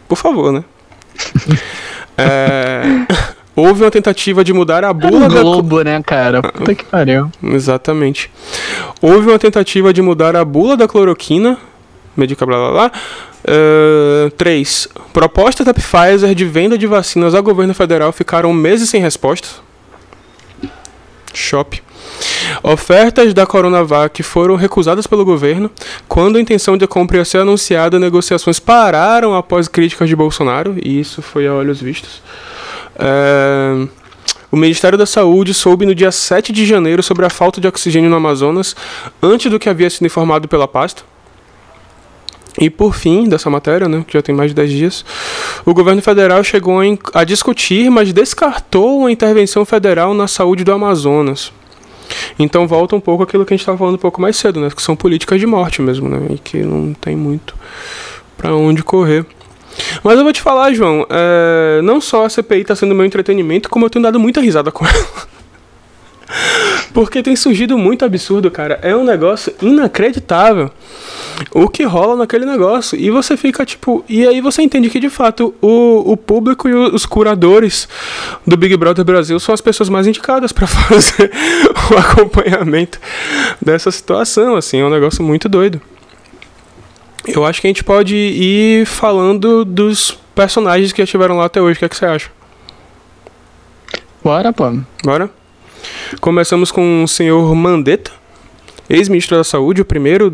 Speaker 1: Por favor, né? Houve uma tentativa de mudar a bula da
Speaker 2: Globo, né, cara? Puta que pariu.
Speaker 1: Exatamente. Houve uma tentativa de mudar a bula da cloroquina, médica blá blá blá. 3. Propostas da Pfizer de venda de vacinas ao governo federal ficaram meses sem resposta. Shop. Ofertas da Coronavac foram recusadas pelo governo. Quando a intenção de compra ia ser anunciada, negociações pararam após críticas de Bolsonaro. E isso foi a olhos vistos. O Ministério da Saúde soube no dia 7 de janeiro sobre a falta de oxigênio no Amazonas, antes do que havia sido informado pela pasta. E por fim, dessa matéria, né, que já tem mais de 10 dias, o governo federal chegou a discutir, mas descartou uma intervenção federal na saúde do Amazonas. Então volta um pouco aquilo que a gente estava falando um pouco mais cedo, né, que são políticas de morte mesmo, né, e que não tem muito para onde correr. Mas eu vou te falar, João, não só a CPI está sendo meu entretenimento, como eu tenho dado muita risada com ela. Porque tem surgido muito absurdo, cara. É um negócio inacreditável o que rola naquele negócio. E você fica tipo... E aí você entende que de fato o público e os curadores do Big Brother Brasil são as pessoas mais indicadas para fazer o acompanhamento dessa situação, assim. É um negócio muito doido. Eu acho que a gente pode ir falando dos personagens que estiveram lá até hoje. O que é que você acha?
Speaker 2: Bora, pô.
Speaker 1: Bora? Começamos com o senhor Mandetta, ex-ministro da Saúde, o primeiro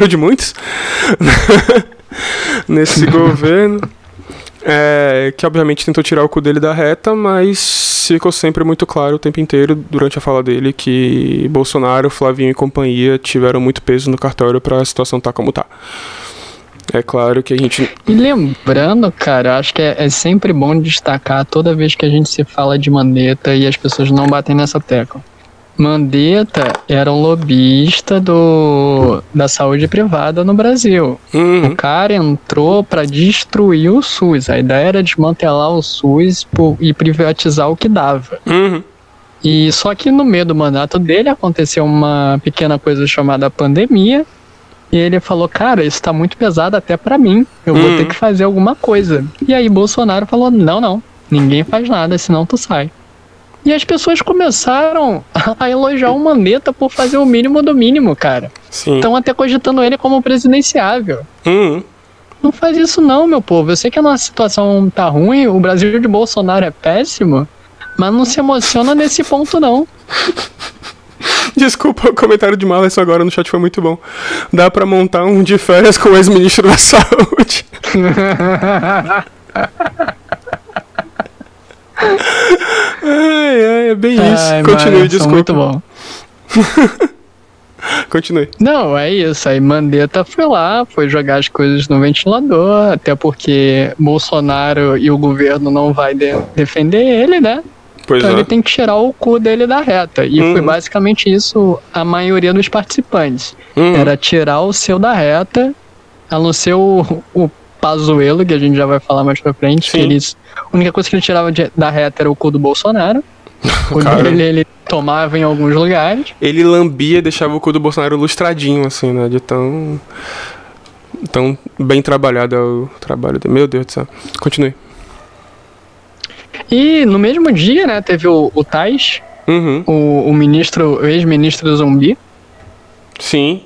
Speaker 1: de muitos nesse governo, que obviamente tentou tirar o cu dele da reta, mas ficou sempre muito claro o tempo inteiro, durante a fala dele, que Bolsonaro, Flavinho e companhia tiveram muito peso no cartório para a situação estar como tá. É claro que a gente...
Speaker 2: E lembrando, cara, acho que é sempre bom destacar toda vez que a gente se fala de Mandetta e as pessoas não batem nessa tecla. Mandetta era um lobista da saúde privada no Brasil. O cara entrou para destruir o SUS. A ideia era desmantelar o SUS e privatizar o que dava. E só que no meio do mandato dele aconteceu uma pequena coisa chamada pandemia. E ele falou, cara, isso tá muito pesado até pra mim. Eu vou ter que fazer alguma coisa. E aí Bolsonaro falou, não, ninguém faz nada, senão tu sai. E as pessoas começaram a elogiar o Mandetta por fazer o mínimo do mínimo, cara. Estão até cogitando ele como presidenciável. Não faz isso não, meu povo. Eu sei que a nossa situação tá ruim, o Brasil de Bolsonaro é péssimo, mas não se emociona nesse ponto não.
Speaker 1: Desculpa, o comentário de Malerson agora no chat foi muito bom. Dá pra montar um de férias com o ex-ministro da Saúde. É bem isso. Continue, desculpa.
Speaker 2: Muito bom.
Speaker 1: Continue.
Speaker 2: Não, é isso. Aí Mandetta foi lá, foi jogar as coisas no ventilador, até porque Bolsonaro e o governo não vai defender ele, né? Então ele tem que tirar o cu dele da reta. E foi basicamente isso a maioria dos participantes. Era tirar o seu da reta, a não ser o Pazuello, que a gente já vai falar mais pra frente. Que a única coisa que ele tirava da reta era o cu do Bolsonaro. Ele tomava em alguns lugares.
Speaker 1: Ele lambia e deixava o cu do Bolsonaro lustradinho, assim, né? De tão bem trabalhado é o trabalho dele. Meu Deus do céu. Continue.
Speaker 2: E no mesmo dia, né, teve o Tais, o ex-ministro Zumbi.
Speaker 1: Sim.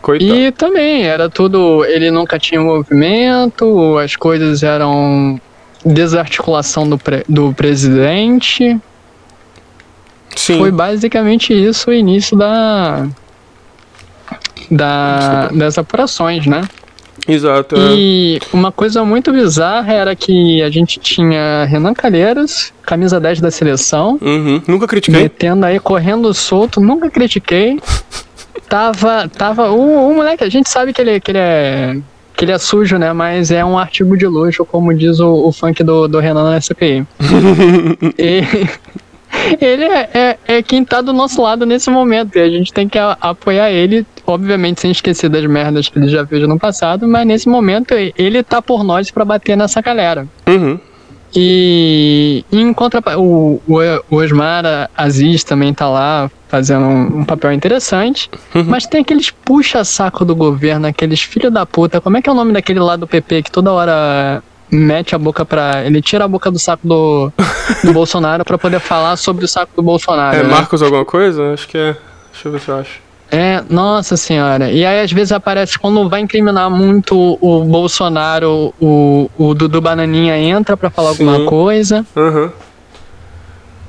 Speaker 1: Coitado.
Speaker 2: E também era tudo, ele nunca tinha movimento, as coisas eram desarticulação do presidente.
Speaker 1: Sim.
Speaker 2: Foi basicamente isso o início das apurações, né?
Speaker 1: Exato.
Speaker 2: E uma coisa muito bizarra era que a gente tinha Renan Calheiros, camisa 10 da seleção.
Speaker 1: Nunca critiquei.
Speaker 2: Metendo aí, correndo solto, nunca critiquei. Tava o moleque, a gente sabe que ele é sujo, né? Mas é um artigo de luxo, como diz o funk do Renan na SPI. Ele é quem tá do nosso lado nesse momento, e a gente tem que apoiar ele, obviamente sem esquecer das merdas que ele já fez no passado, mas nesse momento ele tá por nós pra bater nessa galera. E em o Osmar Aziz também tá lá fazendo um papel interessante, mas tem aqueles puxa-saco do governo, aqueles filho da puta. Como é que é o nome daquele lá do PP que toda hora mete a boca ele tira a boca do saco do Bolsonaro pra poder falar sobre o saco do Bolsonaro,
Speaker 1: né?
Speaker 2: né?
Speaker 1: Marcos alguma coisa? Acho que é. Deixa eu ver se eu acho.
Speaker 2: Nossa senhora. E aí às vezes aparece, quando vai incriminar muito o Bolsonaro, o Dudu Bananinha entra pra falar alguma coisa.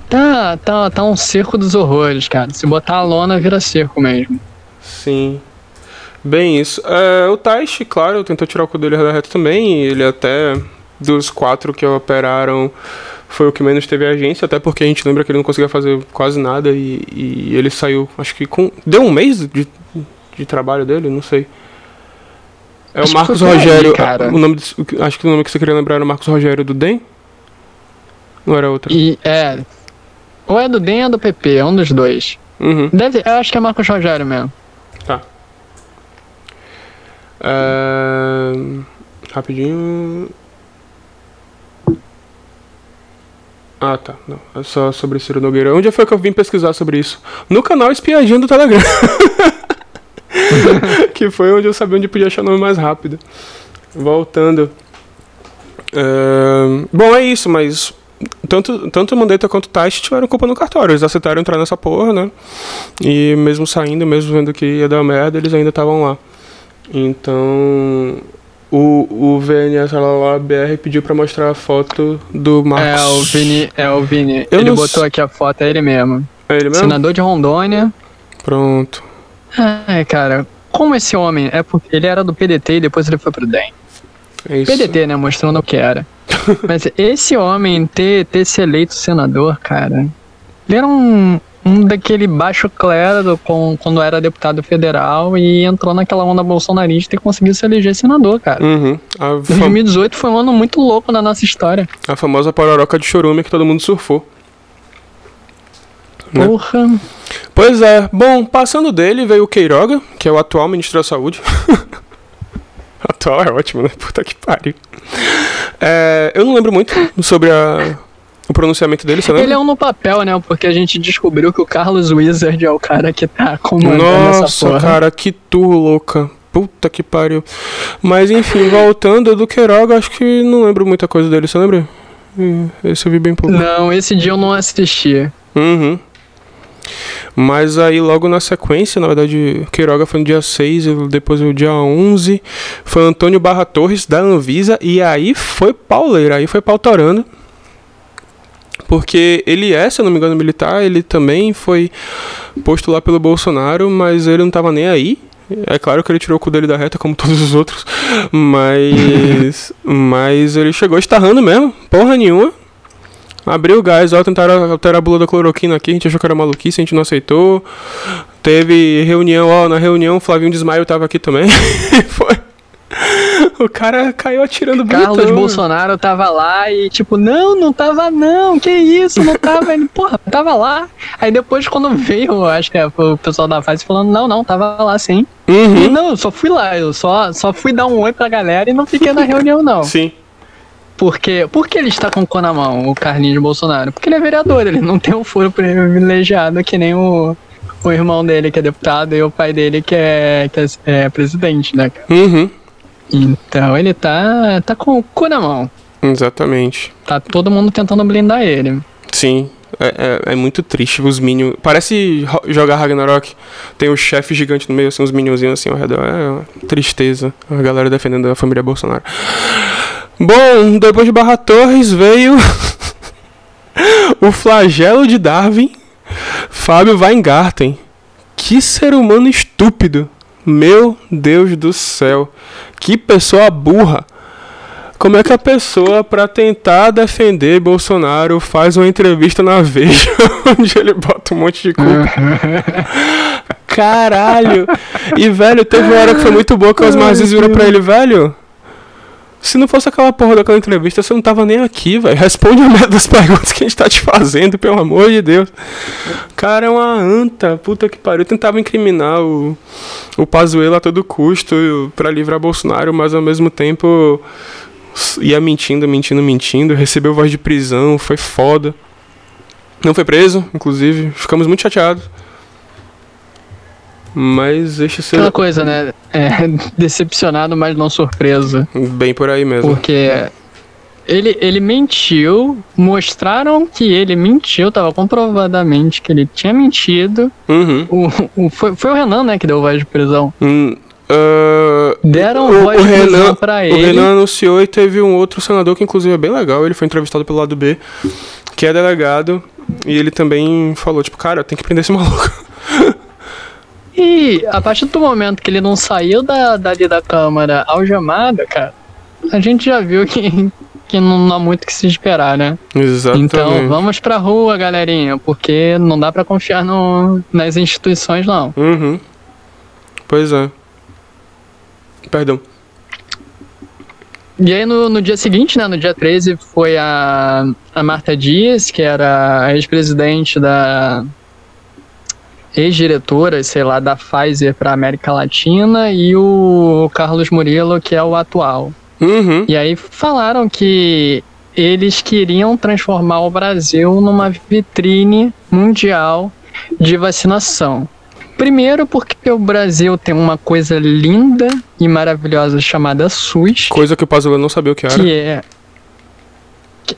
Speaker 2: Tá um circo dos horrores, cara. Se botar a lona, vira circo mesmo.
Speaker 1: Sim. Bem isso. O Taishi, claro, tentou tirar o cu dele da reta também. Ele até, dos 4 que operaram, foi o que menos teve agência, até porque a gente lembra que ele não conseguia fazer quase nada e ele saiu, acho que deu um mês de trabalho dele, não sei. O Marcos Rogério,
Speaker 2: cara.
Speaker 1: Acho que o nome que você queria lembrar era o Marcos Rogério do DEM? Não era outro?
Speaker 2: Ou é do DEM ou do PP, é um dos dois. Eu acho que é Marcos Rogério mesmo.
Speaker 1: Tá. Rapidinho. Tá. Não. É só sobre Ciro Nogueira. Onde foi que eu vim pesquisar sobre isso? No canal Espiadinha do Telegram. Que foi onde eu sabia onde podia achar o nome mais rápido. Voltando. Bom, é isso, mas tanto o Mandetta quanto o Taishi tiveram culpa no cartório. Eles aceitaram entrar nessa porra, né? E mesmo saindo, mesmo vendo que ia dar merda, eles ainda estavam lá. Então, o VNS-BR pediu pra mostrar a foto do Marcos.
Speaker 2: O Vini. Ele botou aqui a foto, é ele mesmo.
Speaker 1: É ele mesmo?
Speaker 2: Senador de Rondônia.
Speaker 1: Pronto.
Speaker 2: Cara, como esse homem porque ele era do PDT e depois ele foi pro DEM.
Speaker 1: É isso.
Speaker 2: PDT, né, mostrando o que era. Mas esse homem ter se eleito senador, cara, ele era um daquele baixo clero quando era deputado federal e entrou naquela onda bolsonarista e conseguiu se eleger senador, cara. 2018 foi um ano muito louco na nossa história.
Speaker 1: A famosa pororoca de chorume que todo mundo surfou.
Speaker 2: Porra.
Speaker 1: Né? Pois é. Bom, passando dele veio o Queiroga, que é o atual ministro da Saúde. Atual é ótimo, né? Puta que pariu. Eu não lembro muito sobre o pronunciamento dele, você lembra?
Speaker 2: Ele é um no papel, né? Porque a gente descobriu que o Carlos Wizard é o cara que tá comandando essa porra.
Speaker 1: Nossa, cara, que tour louca. Puta que pariu. Mas enfim, voltando do Queiroga, acho que não lembro muita coisa dele, você lembra? Esse eu vi bem pouco.
Speaker 2: Não, esse dia eu não assisti.
Speaker 1: Mas aí logo na sequência, na verdade, Queiroga foi no dia 6, depois no dia 11, foi Antônio Barra Torres, da Anvisa, e aí foi pauleira, aí foi pautorando. Porque ele se eu não me engano, militar, ele também foi posto lá pelo Bolsonaro, mas ele não tava nem aí. É claro que ele tirou o cu dele da reta, como todos os outros, mas ele chegou estarrando mesmo, porra nenhuma. Abriu o gás, tentaram alterar a bula da cloroquina aqui, a gente achou que era maluquice, a gente não aceitou. Teve reunião, na reunião o Flavinho Desmaio tava aqui também. Foi. O cara caiu atirando bonitão.
Speaker 2: Carlos Bolsonaro tava lá e tipo, não tava não, que isso, não tava. Ele, porra, tava lá. Aí depois quando veio, acho que o pessoal da fase falando, não, tava lá sim. E não, eu só fui lá, eu só fui dar um oi pra galera e não fiquei na reunião não.
Speaker 1: Sim.
Speaker 2: Por que ele está com o cu na mão, o Carlinhos Bolsonaro? Porque ele é vereador, ele não tem um furo privilegiado que nem o irmão dele que é deputado e o pai dele que é presidente, né? Então ele tá com o cu na mão.
Speaker 1: Exatamente.
Speaker 2: Tá todo mundo tentando blindar ele.
Speaker 1: Sim, é muito triste os Minions. Parece jogar Ragnarok. Tem o chefe gigante no meio, assim, os Minionzinhos assim ao redor. É uma tristeza. A galera defendendo a família Bolsonaro. Bom, depois de Barra Torres veio o flagelo de Darwin, Fábio Weingarten. Que ser humano estúpido. Meu Deus do céu. Que pessoa burra. Como é que a pessoa, pra tentar defender Bolsonaro, faz uma entrevista na Veja, onde ele bota um monte de culpa? Caralho. E, velho, teve uma hora que foi muito boa que os Marzinhos viram pra ele, velho... Se não fosse aquela porra daquela entrevista, você não tava nem aqui, velho. Responde a merda das perguntas que a gente tá te fazendo, pelo amor de Deus. Cara, é uma anta. Puta que pariu. Eu tentava incriminar o Pazuello a todo custo pra livrar Bolsonaro, mas ao mesmo tempo ia mentindo. Recebeu voz de prisão, foi foda. Não foi preso, inclusive. Ficamos muito chateados. Mas deixa ser...
Speaker 2: Aquela coisa, né? Decepcionado, mas não surpreso.
Speaker 1: Bem por aí mesmo.
Speaker 2: Porque ele mentiu, mostraram que ele mentiu, tava comprovadamente que ele tinha mentido.
Speaker 1: Uhum.
Speaker 2: Foi o Renan, né, que deu voz de prisão.
Speaker 1: Deram
Speaker 2: voz de prisão pra ele.
Speaker 1: O Renan anunciou e teve um outro senador que inclusive é bem legal, ele foi entrevistado pelo lado B, que é delegado, e ele também falou, tipo, cara, tem que prender esse maluco.
Speaker 2: E a partir do momento que ele não saiu dali da Câmara algemada, cara, a gente já viu que não há muito o que se esperar, né?
Speaker 1: Exatamente.
Speaker 2: Então vamos pra rua, galerinha, porque não dá pra confiar nas instituições, não.
Speaker 1: Uhum. Pois é. Perdão.
Speaker 2: E aí no dia seguinte, né, no dia 13, foi a Marta Dias, que era a ex-presidente ex-diretora, sei lá, da Pfizer para América Latina, e o Carlos Murilo, que é o atual.
Speaker 1: Uhum.
Speaker 2: E aí falaram que eles queriam transformar o Brasil numa vitrine mundial de vacinação. Primeiro porque o Brasil tem uma coisa linda e maravilhosa chamada SUS.
Speaker 1: Coisa que o Pazuello não sabia o que era.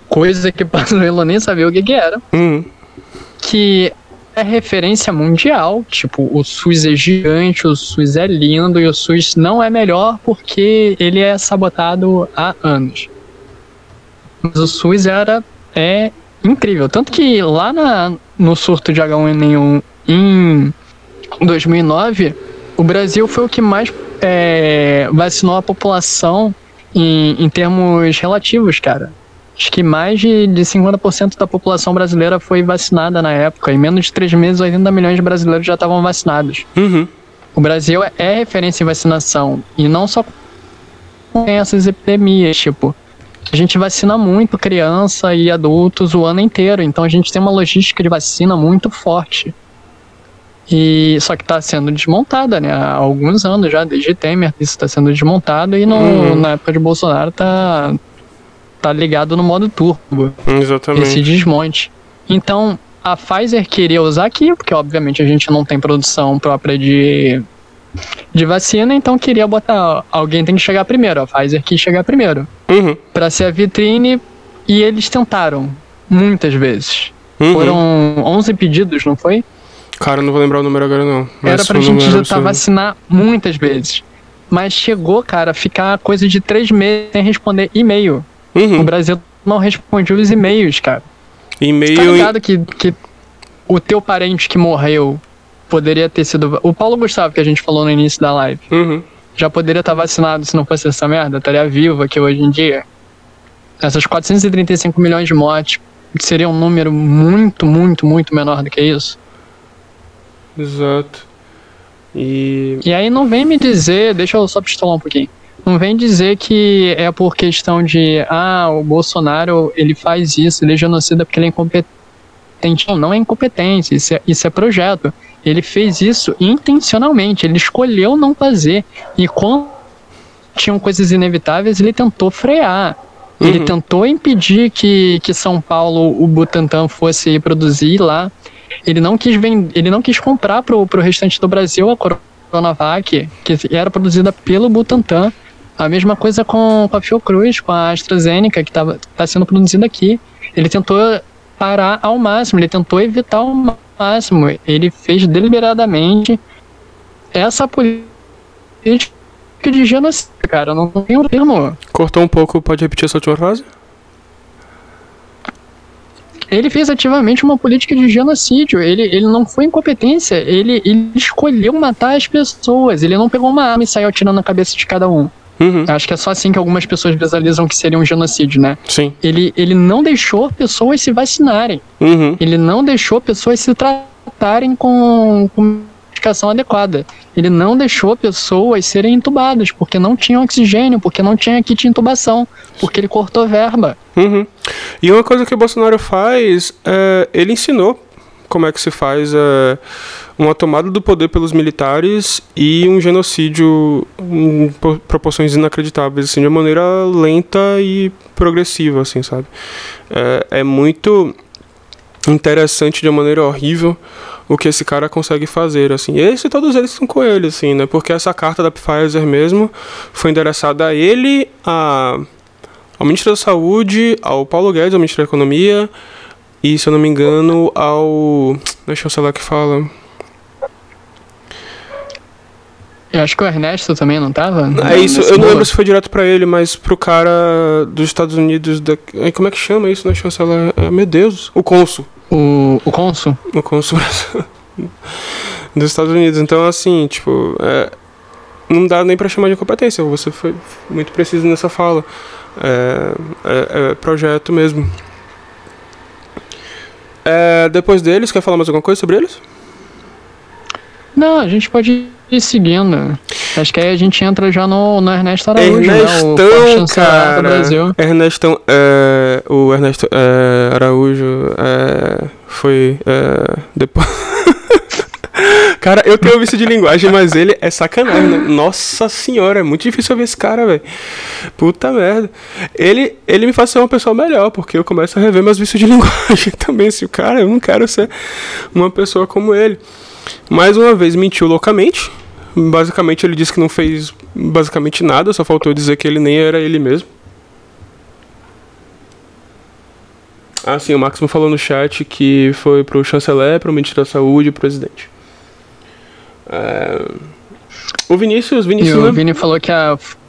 Speaker 2: Coisa que o Pazuello nem sabia o que era.
Speaker 1: Uhum.
Speaker 2: Que é referência mundial, tipo, o SUS é gigante, o SUS é lindo, e o SUS não é melhor porque ele é sabotado há anos. Mas o SUS é incrível, tanto que lá no surto de H1N1 em 2009, o Brasil foi o que mais vacinou a população em termos relativos, cara. Acho que mais de 50% da população brasileira foi vacinada na época. Em menos de 3 meses, 80 milhões de brasileiros já estavam vacinados.
Speaker 1: Uhum.
Speaker 2: O Brasil é referência em vacinação. E não só com essas epidemias. Tipo, a gente vacina muito criança e adultos o ano inteiro. Então a gente tem uma logística de vacina muito forte. Só que está sendo desmontada, né? Há alguns anos já, desde Temer, isso está sendo desmontado. E na época de Bolsonaro tá ligado no modo turbo.
Speaker 1: Exatamente.
Speaker 2: Esse desmonte. Então, a Pfizer queria usar aqui, porque obviamente a gente não tem produção própria de vacina, então queria botar... Alguém tem que chegar primeiro. A Pfizer quis chegar primeiro.
Speaker 1: Uhum.
Speaker 2: Pra ser a vitrine, e eles tentaram. Muitas vezes.
Speaker 1: Uhum.
Speaker 2: Foram 11 pedidos, não foi?
Speaker 1: Cara, não vou lembrar o número agora, não. Mas
Speaker 2: era pra gente tentar vacinar muitas vezes. Mas chegou, cara, a ficar coisa de 3 meses sem responder e-mail.
Speaker 1: Uhum.
Speaker 2: O Brasil não respondia os e-mails, cara.
Speaker 1: E-mail...
Speaker 2: Tá ligado que o teu parente que morreu poderia ter sido... O Paulo Gustavo, que a gente falou no início da live,
Speaker 1: Uhum.
Speaker 2: já poderia estar vacinado se não fosse essa merda, estaria vivo aqui hoje em dia. Essas 435 milhões de mortes seria um número muito, muito, muito menor do que isso.
Speaker 1: Exato. E
Speaker 2: aí não vem me dizer... Deixa eu só pistolar um pouquinho. Não vem dizer que é por questão de... o Bolsonaro, ele faz isso, ele é genocida porque ele é incompetente. Não é incompetência, isso é projeto. Ele fez isso intencionalmente, ele escolheu não fazer. E quando tinham coisas inevitáveis, ele tentou frear.
Speaker 1: Uhum.
Speaker 2: Ele tentou impedir que São Paulo, o Butantan, fosse produzir lá. Ele não quis comprar pro restante do Brasil a Coronavac, que era produzida pelo Butantan. A mesma coisa com a Fiocruz, com a AstraZeneca, que tá sendo produzida aqui. Ele tentou parar ao máximo, ele tentou evitar ao máximo. Ele fez deliberadamente essa política de genocídio, cara. Não tem um termo.
Speaker 1: cortou um pouco, pode repetir essa última frase?
Speaker 2: Ele fez ativamente uma política de genocídio. Ele não foi incompetência. Ele escolheu matar as pessoas. Ele não pegou uma arma e saiu atirando na cabeça de cada um. Acho que é só assim que algumas pessoas visualizam que seria um genocídio, né?
Speaker 1: Sim.
Speaker 2: Ele não deixou pessoas se vacinarem. Ele não deixou pessoas se tratarem com medicação adequada. Ele não deixou pessoas serem entubadas, porque não tinham oxigênio, porque não tinha kit de intubação, porque ele cortou verba.
Speaker 1: E uma coisa que o Bolsonaro faz, ele ensinou como é que se faz uma tomada do poder pelos militares e um genocídio em proporções inacreditáveis, assim, de maneira lenta e progressiva, assim, sabe? É muito interessante de uma maneira horrível o que esse cara consegue fazer, assim. E todos eles estão com ele, assim, né? Porque essa carta da Pfizer mesmo foi endereçada a ele, ao Ministro da Saúde, ao Paulo Guedes, ao Ministro da Economia, e, se eu não me engano, deixa eu sei lá que fala.
Speaker 2: Eu acho que o Ernesto também não tava?
Speaker 1: É isso, eu não lembro se foi direto pra ele, mas pro cara dos Estados Unidos. Como é que chama isso, né, chanceler? Meu Deus, o cônsul.
Speaker 2: O cônsul?
Speaker 1: O cônsul dos Estados Unidos. Então, assim, tipo, não dá nem pra chamar de incompetência. Você foi muito preciso nessa fala. É projeto mesmo. Depois deles, quer falar mais alguma coisa sobre eles?
Speaker 2: Não, a gente pode ir seguindo. Acho que aí a gente entra já no Ernesto Araújo,
Speaker 1: Ernestão,
Speaker 2: né? O chanceler do Brasil.
Speaker 1: Ernestão, o Ernesto Araújo foi depois... Cara, eu tenho vício de linguagem, mas ele é sacanagem, né? Nossa senhora, é muito difícil ouvir esse cara, velho. Puta merda. Ele me faz ser uma pessoa melhor, porque eu começo a rever meus vícios de linguagem também. Se o cara, eu não quero ser uma pessoa como ele. Mais uma vez, mentiu loucamente. Basicamente, ele disse que não fez basicamente nada, só faltou dizer que ele nem era ele mesmo. Sim, o Máximo falou no chat que foi pro chanceler, pro Ministro da Saúde e pro presidente. O Vinícius
Speaker 2: e o Vini falou que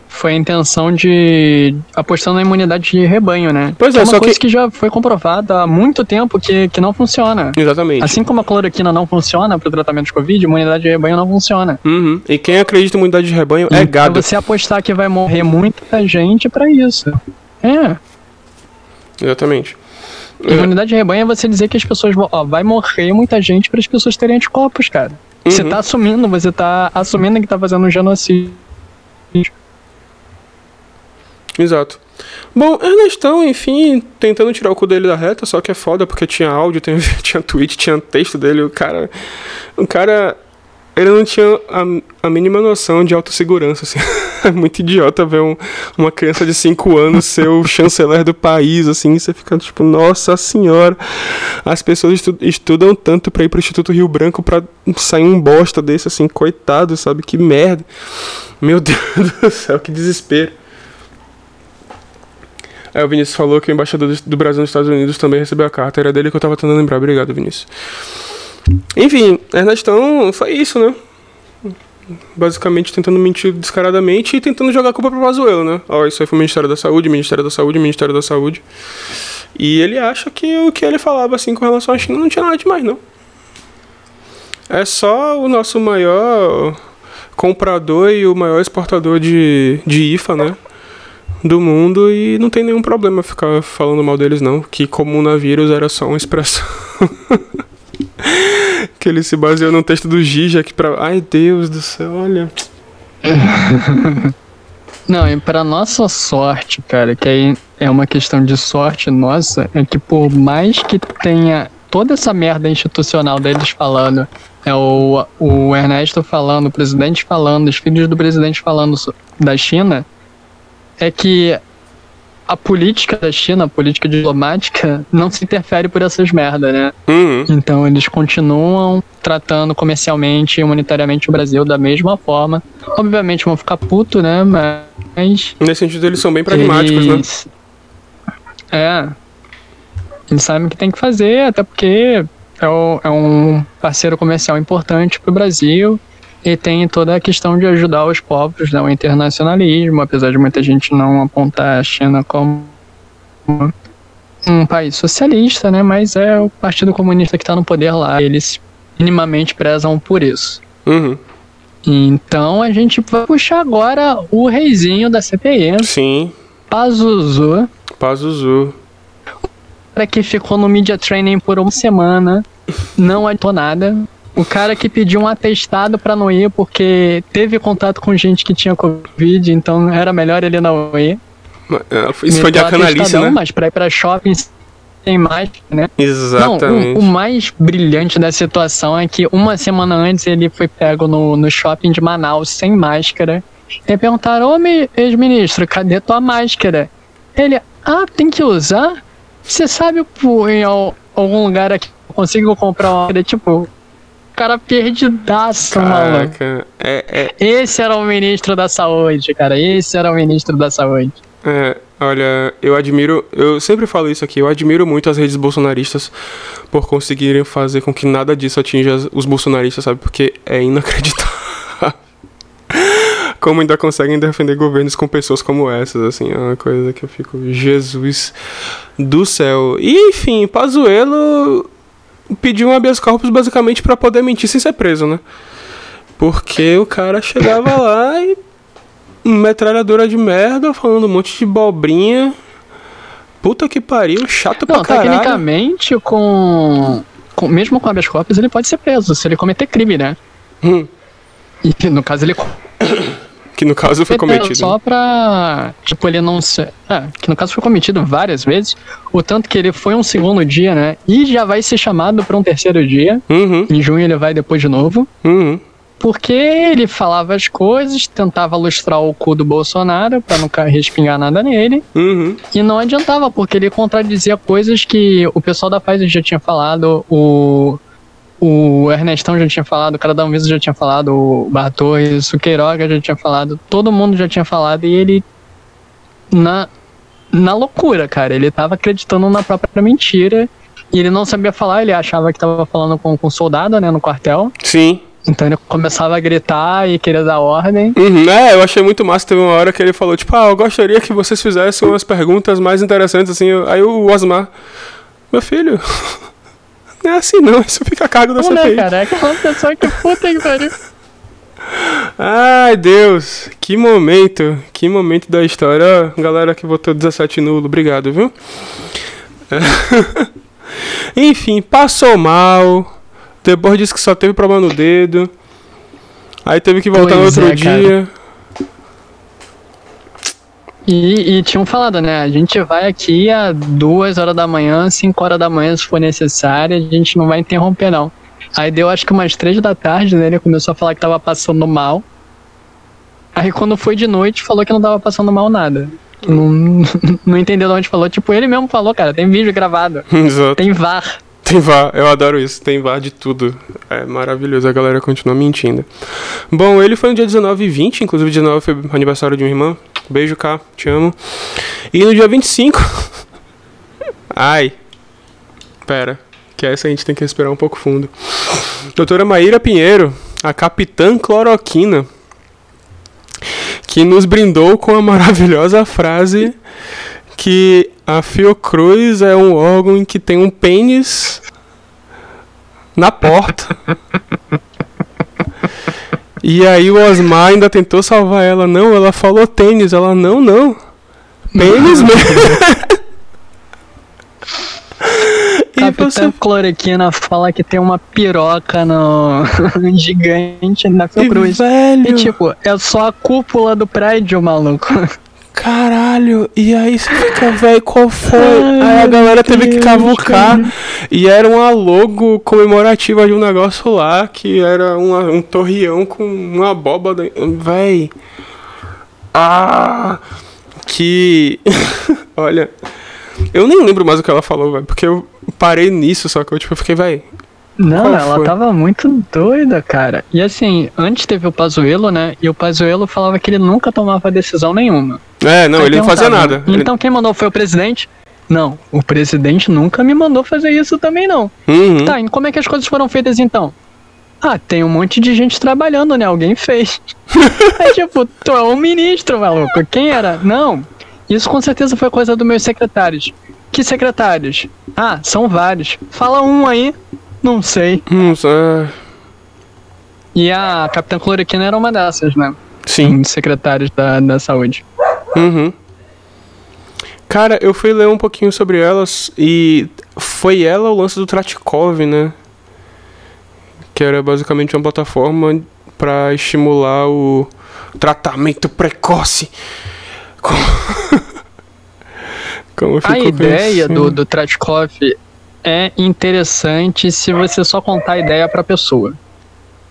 Speaker 2: foi a intenção de apostando na imunidade de rebanho, né?
Speaker 1: Pois
Speaker 2: é,
Speaker 1: uma
Speaker 2: coisa que já foi comprovada há muito tempo que não funciona.
Speaker 1: Exatamente.
Speaker 2: Assim como a cloroquina não funciona para o tratamento de Covid, a imunidade de rebanho não funciona.
Speaker 1: E quem acredita em imunidade de rebanho é gado.
Speaker 2: É você apostar que vai morrer muita gente para isso.
Speaker 1: Exatamente.
Speaker 2: Imunidade de rebanho é você dizer que as pessoas vai morrer muita gente para as pessoas terem anticorpos, cara. Você tá assumindo que tá fazendo um genocídio.
Speaker 1: Exato. Bom, Ernestão, enfim, tentando tirar o cu dele da reta, só que é foda porque tinha áudio, tinha tweet, tinha texto dele, o cara, ele não tinha a mínima noção de autossegurança, assim. É muito idiota ver uma criança de 5 anos ser o chanceler do país, assim, e você fica tipo, nossa senhora, as pessoas estudam tanto pra ir pro Instituto Rio Branco pra sair um bosta desse, assim, coitado, sabe, que merda. Meu Deus do céu, que desespero. O Vinícius falou que o embaixador do Brasil nos Estados Unidos também recebeu a carta, era dele que eu tava tentando lembrar, obrigado, Vinícius. Enfim, Ernestão, foi isso, né? Basicamente tentando mentir descaradamente e tentando jogar a culpa pro Pazuello, né? Isso aí foi o Ministério da Saúde, Ministério da Saúde, Ministério da Saúde. E ele acha que o que ele falava, assim, com relação à China não tinha nada demais, não. É só o nosso maior comprador e o maior exportador de IFA, né? Do mundo, e não tem nenhum problema ficar falando mal deles, não. Que comunavírus era só uma expressão. Que ele se baseou no texto do Zizek pra... Ai, Deus do céu, olha.
Speaker 2: Não, e pra nossa sorte, cara, que aí é uma questão de sorte nossa, é que por mais que tenha toda essa merda institucional deles falando, o Ernesto falando, o presidente falando, os filhos do presidente falando da China, é que a política da China, a política diplomática, não se interfere por essas merdas, né? Então eles continuam tratando comercialmente e humanitariamente o Brasil da mesma forma. Obviamente vão ficar putos, né? Mas...
Speaker 1: nesse sentido eles são bem pragmáticos, né?
Speaker 2: Eles sabem o que tem que fazer, até porque é um parceiro comercial importante pro Brasil. E tem toda a questão de ajudar os povos, né, o internacionalismo, apesar de muita gente não apontar a China como um país socialista, né? Mas é o Partido Comunista que tá no poder lá. Eles minimamente prezam por isso.
Speaker 1: Uhum.
Speaker 2: Então a gente vai puxar agora o reizinho da CPI.
Speaker 1: Sim.
Speaker 2: Pazuzu. O cara que ficou no media training por uma semana, não adiantou nada. O cara que pediu um atestado pra não ir porque teve contato com gente que tinha Covid, então era melhor ele não ir.
Speaker 1: Isso foi de canalice, né?
Speaker 2: Mas pra ir pra shopping tem mais, né?
Speaker 1: Exatamente.
Speaker 2: Não, o mais brilhante da situação é que uma semana antes ele foi pego no shopping de Manaus sem máscara. E perguntaram, ex-ministro, cadê tua máscara? Ele, tem que usar? Você sabe em algum lugar aqui eu consigo comprar uma... Tipo, cara perdidaço, maluco. Esse era o ministro da saúde, cara.
Speaker 1: Olha, eu sempre falo isso aqui, eu admiro muito as redes bolsonaristas por conseguirem fazer com que nada disso atinja os bolsonaristas, sabe? Porque é inacreditável como ainda conseguem defender governos com pessoas como essas, assim, é uma coisa que eu fico, Jesus do céu. E, enfim, Pazuello pediu um habeas corpus basicamente pra poder mentir sem ser preso, né? Porque o cara chegava lá e metralhadora de merda, falando um monte de bobrinha. Puta que pariu, chato pra caralho.
Speaker 2: Tecnicamente, mesmo com habeas corpus, ele pode ser preso se ele cometer crime, né? E no caso ele...
Speaker 1: Que no caso foi cometido.
Speaker 2: Só pra... Tipo, ele não ser... que no caso foi cometido várias vezes. O tanto que ele foi um segundo dia, né? E já vai ser chamado pra um terceiro dia. Em junho ele vai depois de novo. Porque ele falava as coisas, tentava lustrar o cu do Bolsonaro pra não respingar nada nele. E não adiantava, porque ele contradizia coisas que o pessoal da Pfizer já tinha falado, o Ernestão já tinha falado, o cara da Anvisa já tinha falado, o Bartorres, o Queiroga já tinha falado, todo mundo já tinha falado, e ele, na loucura, cara, ele tava acreditando na própria mentira, e ele não sabia falar, ele achava que tava falando com um soldado, né, no quartel.
Speaker 1: Sim.
Speaker 2: Então ele começava a gritar e querer dar ordem.
Speaker 1: Eu achei muito massa, teve uma hora que ele falou, tipo, eu gostaria que vocês fizessem umas perguntas mais interessantes, assim, aí o Osmar, meu filho... Não é assim não, isso fica a cargo da CPI.
Speaker 2: Cara, é aquela pessoa que puta que pariu.
Speaker 1: Ai, Deus, que momento da história. Ó, galera que votou 17 nulo, obrigado, viu? Enfim, passou mal. Depois disse que só teve problema no dedo. Aí teve que voltar no outro dia. Cara.
Speaker 2: E tinham falado, né? A gente vai aqui às 2 horas da manhã, 5 horas da manhã, se for necessário, a gente não vai interromper, não. Aí deu acho que umas 3 da tarde, né? Ele começou a falar que tava passando mal. Aí quando foi de noite, falou que não tava passando mal nada. Não entendeu de onde falou. Tipo, ele mesmo falou, cara, tem vídeo gravado.
Speaker 1: Exato.
Speaker 2: Tem VAR.
Speaker 1: Tem VAR, eu adoro isso, tem VAR de tudo. É maravilhoso, a galera continua mentindo. Bom, ele foi no dia 19 e 20, inclusive 19 foi aniversário de minha irmã. Beijo, Cá, te amo. E no dia 25... Pera, que essa a gente tem que respirar um pouco fundo. Doutora Maíra Pinheiro, a Capitã Cloroquina, que nos brindou com a maravilhosa frase que a Fiocruz é um órgão em que tem um pênis na porta. E aí o Osmar ainda tentou salvar ela. Não, ela falou tênis. Ela, não. Pênis mesmo.
Speaker 2: Capitã Cloroquina fala que tem uma piroca no gigante na Fiocruz.
Speaker 1: Velho.
Speaker 2: E tipo, é só a cúpula do prédio, maluco.
Speaker 1: Caralho, e aí você fica, velho, qual foi? Aí a galera teve que cavucar. E era uma logo comemorativa de um negócio lá, que era um torreão com uma abóbada. Véi. Que... Olha, eu nem lembro mais o que ela falou, velho, porque eu parei nisso, só que eu fiquei, véi...
Speaker 2: Não, ela tava muito doida, cara. E assim, antes teve o Pazuello, né? E o Pazuello falava que ele nunca tomava decisão nenhuma.
Speaker 1: Não, ele não fazia nada.
Speaker 2: Então quem mandou foi o presidente? Não, o presidente nunca me mandou fazer isso também, não. Tá, e como é que as coisas foram feitas então? Tem um monte de gente trabalhando, né? Alguém fez. Aí tipo, tu é um ministro, maluco. Quem era? Não, isso com certeza foi coisa dos meus secretários. Que secretários? Ah, são vários. Fala um aí. Não sei. E a Capitã Cloroquina era uma dessas, né?
Speaker 1: Sim.
Speaker 2: Secretários da saúde.
Speaker 1: Uhum. Cara, eu fui ler um pouquinho sobre elas e foi ela o lance do Tratikov, né? Que era basicamente uma plataforma pra estimular o tratamento precoce. Como
Speaker 2: a ideia do Tratikov é interessante se você só contar a ideia pra pessoa.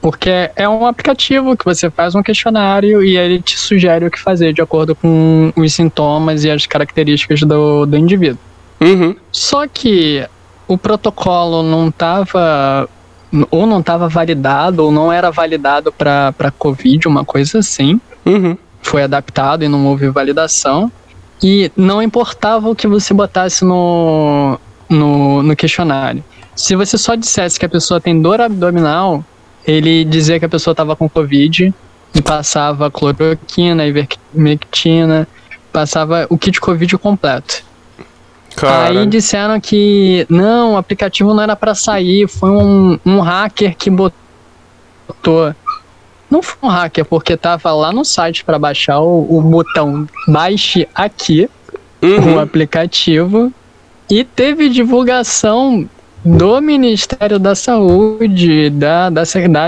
Speaker 2: Porque é um aplicativo que você faz um questionário e ele te sugere o que fazer de acordo com os sintomas e as características do indivíduo.
Speaker 1: Uhum.
Speaker 2: Só que o protocolo não estava validado ou não era validado para Covid, uma coisa assim.
Speaker 1: Uhum.
Speaker 2: Foi adaptado e não houve validação. E não importava o que você botasse no questionário. Se você só dissesse que a pessoa tem dor abdominal, ele dizia que a pessoa estava com Covid e passava cloroquina, ivermectina, passava o kit Covid completo.
Speaker 1: Cara.
Speaker 2: Aí disseram que não, o aplicativo não era para sair, foi um hacker que botou. Não foi um hacker, porque tava lá no site para baixar o botão baixe aqui, o aplicativo, e teve divulgação do Ministério da Saúde, da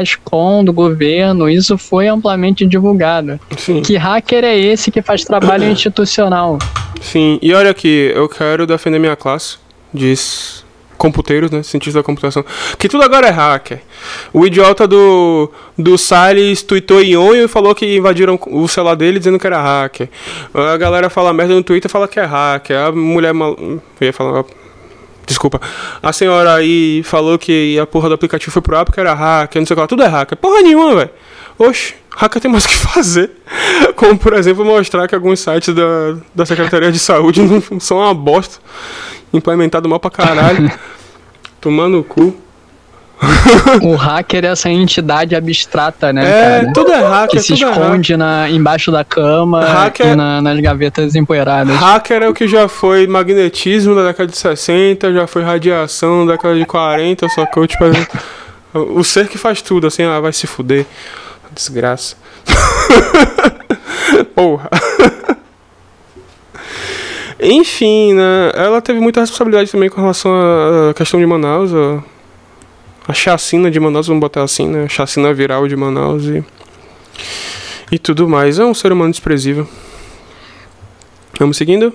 Speaker 2: Ascom, do governo. Isso foi amplamente divulgado.
Speaker 1: Sim.
Speaker 2: Que hacker é esse que faz trabalho institucional?
Speaker 1: Sim, e olha aqui, eu quero defender minha classe de computeiros, né, cientistas da computação, que tudo agora é hacker. O idiota do Salles tweetou Ionho e falou que invadiram o celular dele dizendo que era hacker. A galera fala merda no Twitter e fala que é hacker. A mulher eu ia falar... Desculpa. A senhora aí falou que a porra do aplicativo foi pro ar porque era hacker, não sei o que lá. Tudo é hacker. Porra nenhuma, velho. Oxe, hacker tem mais o que fazer. Como, por exemplo, mostrar que alguns sites da Secretaria de Saúde não são uma bosta. Implementado mal pra caralho. Tomando o cu.
Speaker 2: O hacker é essa entidade abstrata, né, cara?
Speaker 1: Tudo é hacker.
Speaker 2: Que se esconde embaixo da cama e nas gavetas empoeiradas.
Speaker 1: Hacker é o que já foi magnetismo da década de 60, já foi radiação da década de 40, só que eu, tipo, o ser que faz tudo, assim, vai se fuder. Desgraça. Porra. Enfim, né? Ela teve muita responsabilidade também com relação à questão de Manaus, a chacina de Manaus, vamos botar assim, né? A chacina viral de Manaus e tudo mais. É um ser humano desprezível. Vamos seguindo?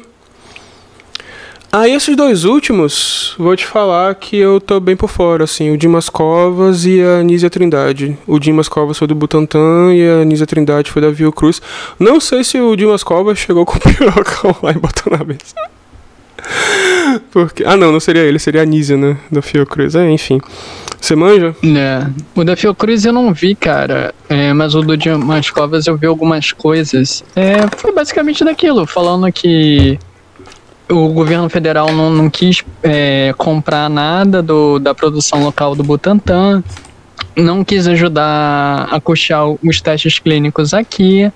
Speaker 1: E esses dois últimos, vou te falar que eu tô bem por fora, assim, o Dimas Covas e a Anísia Trindade. O Dimas Covas foi do Butantan e a Anísia Trindade foi da Fiocruz. Não sei se o Dimas Covas chegou com o pirocão lá e botou na mesa. Porque... não seria ele, seria a Anísia, né, da Fiocruz. Enfim. Você manja?
Speaker 2: O da Fiocruz eu não vi, cara. Mas o do Dimas Covas eu vi algumas coisas. Foi basicamente daquilo, falando que o governo federal não quis comprar nada da produção local do Butantan, não quis ajudar a custear os testes clínicos aqui.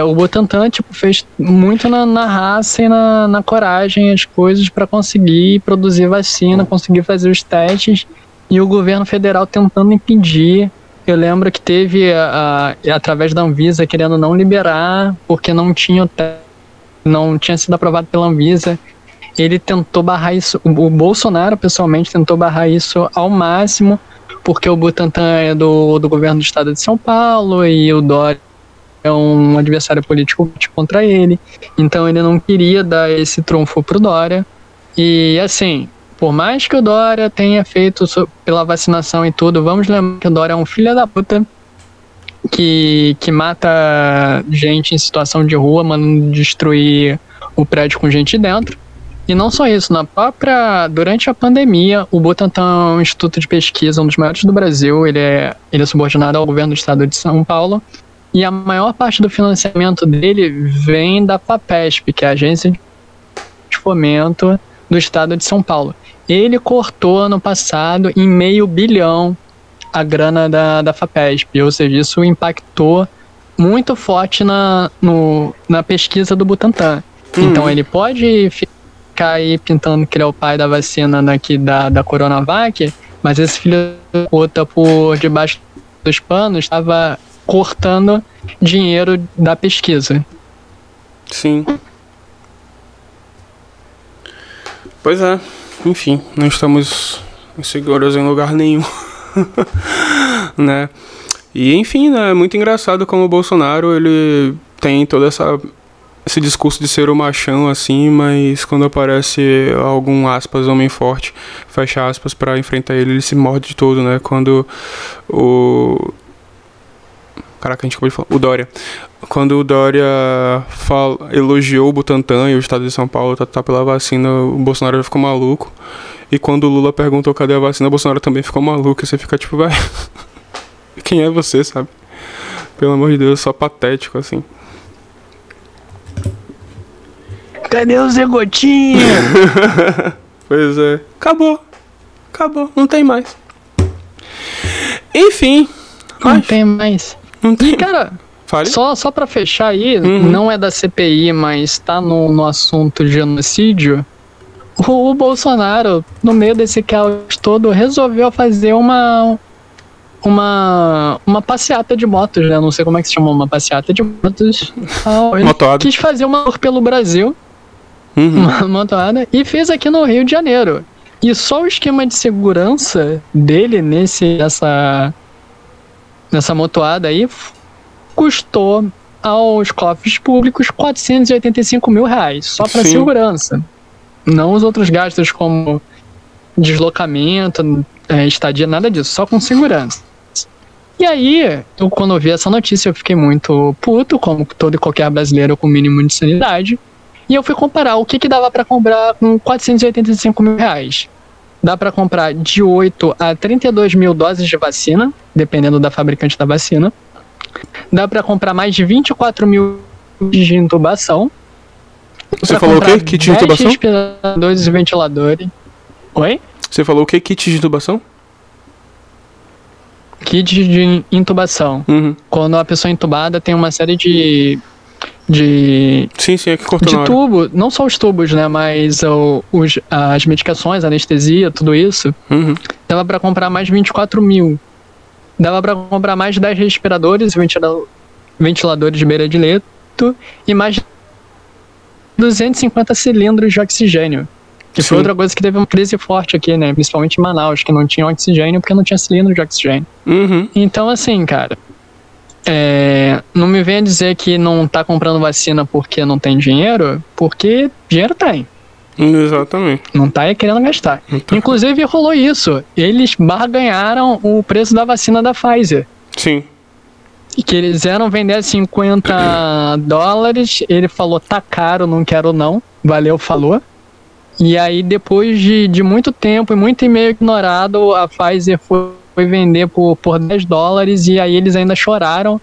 Speaker 2: O Butantan fez muito na raça e na coragem as coisas para conseguir produzir vacina, conseguir fazer os testes, e o governo federal tentando impedir. Eu lembro que teve, através da Anvisa, querendo não liberar, porque não tinha sido aprovado pela Anvisa. Ele tentou barrar isso, o Bolsonaro pessoalmente tentou barrar isso ao máximo, porque o Butantan é do governo do estado de São Paulo e o Dória é um adversário político contra ele, então ele não queria dar esse trunfo pro Dória. E assim, por mais que o Dória tenha feito pela vacinação e tudo, vamos lembrar que o Dória é um filho da puta que mata gente em situação de rua, mandando destruir o prédio com gente dentro. E não só isso, durante a pandemia, o Butantan é um instituto de pesquisa, um dos maiores do Brasil. Ele é subordinado ao governo do estado de São Paulo, e a maior parte do financiamento dele vem da FAPESP, que é a Agência de Fomento do estado de São Paulo. Ele cortou ano passado em $500 milhão a grana da FAPESP, ou seja, isso impactou muito forte na pesquisa do Butantan. Então ele pode ficar aí pintando que ele é o pai da vacina daqui da Coronavac, mas esse filho da puta, por debaixo dos panos, estava cortando dinheiro da pesquisa.
Speaker 1: Sim. Pois é, enfim, não estamos seguros em lugar nenhum, né? E enfim, né, é muito engraçado como o Bolsonaro, ele tem toda esse discurso de ser o machão, assim, mas quando aparece algum, aspas, homem forte, fecha aspas, pra enfrentar ele se morde de todo, né? Quando o... Caraca, a gente acabou de falar. O Dória. Quando o Dória elogiou o Butantan e o estado de São Paulo tá pela vacina, o Bolsonaro ficou maluco. E quando o Lula perguntou cadê a vacina, o Bolsonaro também ficou maluco. E você fica tipo, vai, quem é você, sabe? Pelo amor de Deus, só patético, assim.
Speaker 2: Cadê o Zé Gotinha?
Speaker 1: Pois é. Acabou, não tem mais. Enfim.
Speaker 2: Não tem mais.
Speaker 1: Não tem.
Speaker 2: E, cara,
Speaker 1: Fale.
Speaker 2: Só pra fechar aí, não é da CPI, mas tá no assunto de genocídio. O Bolsonaro, no meio desse caos todo, resolveu fazer uma passeata de motos, né? Não sei como é que se chama, uma passeata de motos. Ele
Speaker 1: Motoada.
Speaker 2: quis fazer uma tour pelo Brasil, uma motoada, e fez aqui no Rio de Janeiro. E só o esquema de segurança dele nessa motoada aí custou aos cofres públicos R$485 mil, só para segurança. Não os outros gastos como deslocamento, estadia, nada disso, só com segurança. E aí, quando eu vi essa notícia, eu fiquei muito puto, como todo e qualquer brasileiro com o mínimo de sanidade. E eu fui comparar o que dava para comprar com R$485 mil. Dá para comprar de 8 a 32 mil doses de vacina, dependendo da fabricante da vacina. Dá para comprar mais de 24 mil de intubação.
Speaker 1: Você falou o quê? Kit de intubação?
Speaker 2: Respiradores e ventiladores. Oi?
Speaker 1: Você falou o quê? Kit de intubação?
Speaker 2: Kit de intubação. Quando a pessoa é intubada, tem uma série de
Speaker 1: Sim, é que cortou na hora.
Speaker 2: tubo, não só os tubos, né, mas as medicações, anestesia, tudo isso. Dava pra comprar mais de 24 mil. Dava pra comprar mais de 10 respiradores, ventiladores de beira de leito e mais de 250 cilindros de oxigênio. Que foi outra coisa que teve uma crise forte aqui, né, principalmente em Manaus, que não tinha oxigênio porque não tinha cilindro de oxigênio. Então, assim, cara, não me venha dizer que não tá comprando vacina porque não tem dinheiro, porque dinheiro tem.
Speaker 1: Exatamente.
Speaker 2: Não tá querendo gastar. Inclusive rolou isso. Eles barganharam o preço da vacina da Pfizer.
Speaker 1: Sim.
Speaker 2: E que eles iam vender a $50. Ele falou, tá caro, não quero não. Valeu, falou. E aí depois de muito tempo e muito e-mail ignorado, a Pfizer foi vender por $10 e aí eles ainda choraram,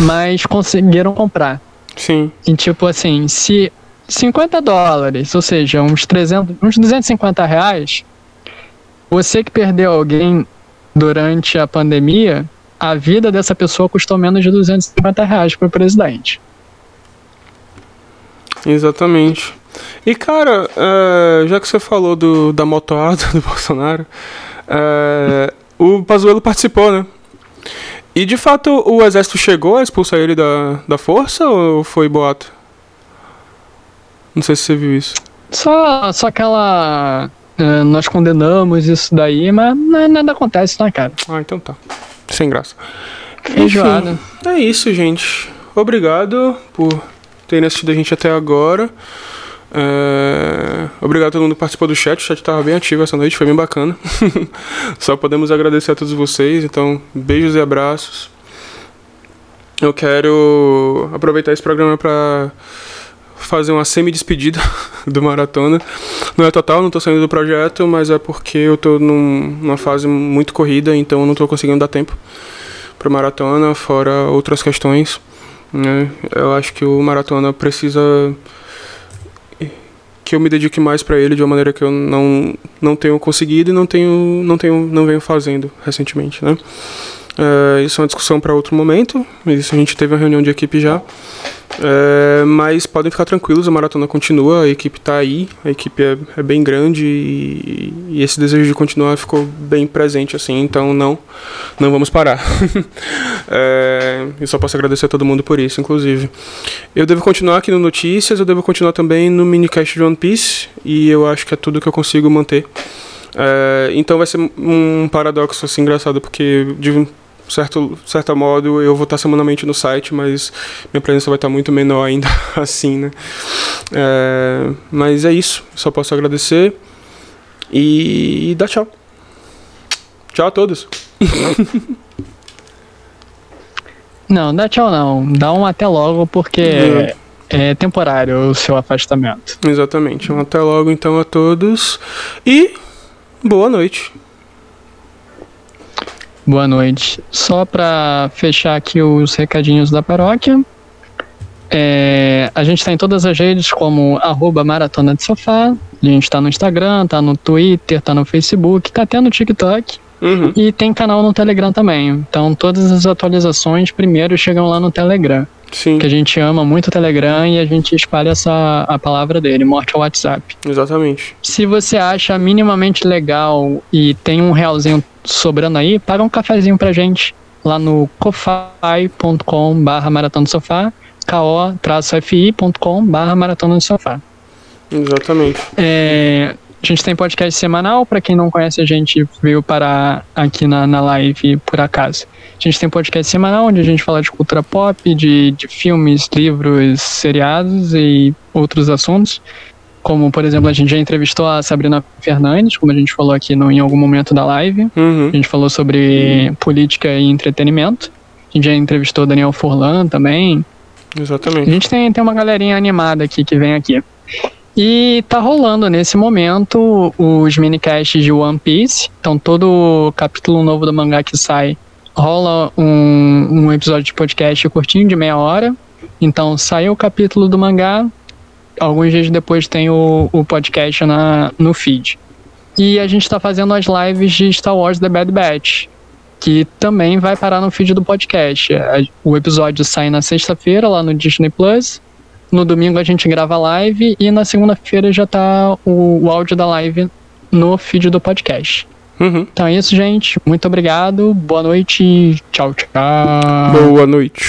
Speaker 2: mas conseguiram comprar.
Speaker 1: Sim.
Speaker 2: E tipo assim, se $50, ou seja, uns R$250, você que perdeu alguém durante a pandemia, a vida dessa pessoa custou menos de R$250 para o presidente.
Speaker 1: Exatamente. E cara, já que você falou da motoada do Bolsonaro, o Pazuello participou, né? E de fato o exército chegou a expulsar ele da força ou foi boato? Não sei se você viu isso.
Speaker 2: Só aquela... nós condenamos isso daí, mas nada acontece, né, cara?
Speaker 1: Ah, então tá. Sem graça.
Speaker 2: Feijoada.
Speaker 1: Enfim, é isso, gente. Obrigado por terem assistido a gente até agora. Obrigado a todo mundo que participou do chat. O chat estava bem ativo essa noite, foi bem bacana. Só podemos agradecer a todos vocês. Então, beijos e abraços. Eu quero aproveitar esse programa para fazer uma semi-despedida do Maratona. Não é total, não tô saindo do projeto, mas é porque eu tô numa fase muito corrida, então eu não tô conseguindo dar tempo pra Maratona, fora outras questões, né? Eu acho que o Maratona precisa que eu me dedique mais pra ele de uma maneira que eu não tenho conseguido e não venho fazendo recentemente, né? Isso é uma discussão para outro momento. Isso a gente teve uma reunião de equipe já. Mas podem ficar tranquilos, a maratona continua, a equipe está aí, a equipe é bem grande e esse desejo de continuar ficou bem presente, assim, então não vamos parar. Eu só posso agradecer a todo mundo por isso, inclusive. Eu devo continuar aqui no Notícias, eu devo continuar também no minicast de One Piece, e eu acho que é tudo que eu consigo manter. Então vai ser um paradoxo assim, engraçado, porque de certo modo eu vou estar semanalmente no site, mas minha presença vai estar muito menor ainda assim, né? Mas é isso, só posso agradecer e dar tchau. Tchau a todos.
Speaker 2: Não, dá tchau não, dá um até logo, porque é temporário o seu afastamento.
Speaker 1: Exatamente, um até logo então a todos e boa noite.
Speaker 2: Boa noite. Só para fechar aqui os recadinhos da paróquia, a gente está em todas as redes como @maratona de sofá. A gente está no Instagram, tá no Twitter, tá no Facebook, tá até no TikTok. E tem canal no Telegram também. Então todas as atualizações primeiro chegam lá no Telegram.
Speaker 1: Sim.
Speaker 2: Que a gente ama muito o Telegram e a gente espalha a palavra dele, morte ao WhatsApp.
Speaker 1: Exatamente.
Speaker 2: Se você acha minimamente legal e tem um realzinho sobrando aí, paga um cafezinho pra gente lá no ko-fi.com/maratona do sofá, ko-fi.com/maratona do sofá.
Speaker 1: Exatamente.
Speaker 2: A gente tem podcast semanal, pra quem não conhece a gente veio parar aqui na live por acaso. A gente tem podcast semanal onde a gente fala de cultura pop, de filmes, livros, seriados e outros assuntos. Como, por exemplo, a gente já entrevistou a Sabrina Fernandes, como a gente falou aqui em algum momento da live. A gente falou sobre política e entretenimento. A gente já entrevistou Daniel Furlan também.
Speaker 1: Exatamente.
Speaker 2: A gente tem uma galerinha animada aqui que vem aqui. E tá rolando nesse momento os minicasts de One Piece. Então todo capítulo novo do mangá que sai rola um episódio de podcast curtinho de meia hora. Então saiu o capítulo do mangá, alguns dias depois tem o podcast no feed. E a gente tá fazendo as lives de Star Wars The Bad Batch, que também vai parar no feed do podcast. O episódio sai na sexta-feira lá no Disney Plus. No domingo a gente grava a live e na segunda-feira já tá o áudio da live no feed do podcast. Então é isso, gente. Muito obrigado. Boa noite. Tchau, tchau.
Speaker 1: Boa noite.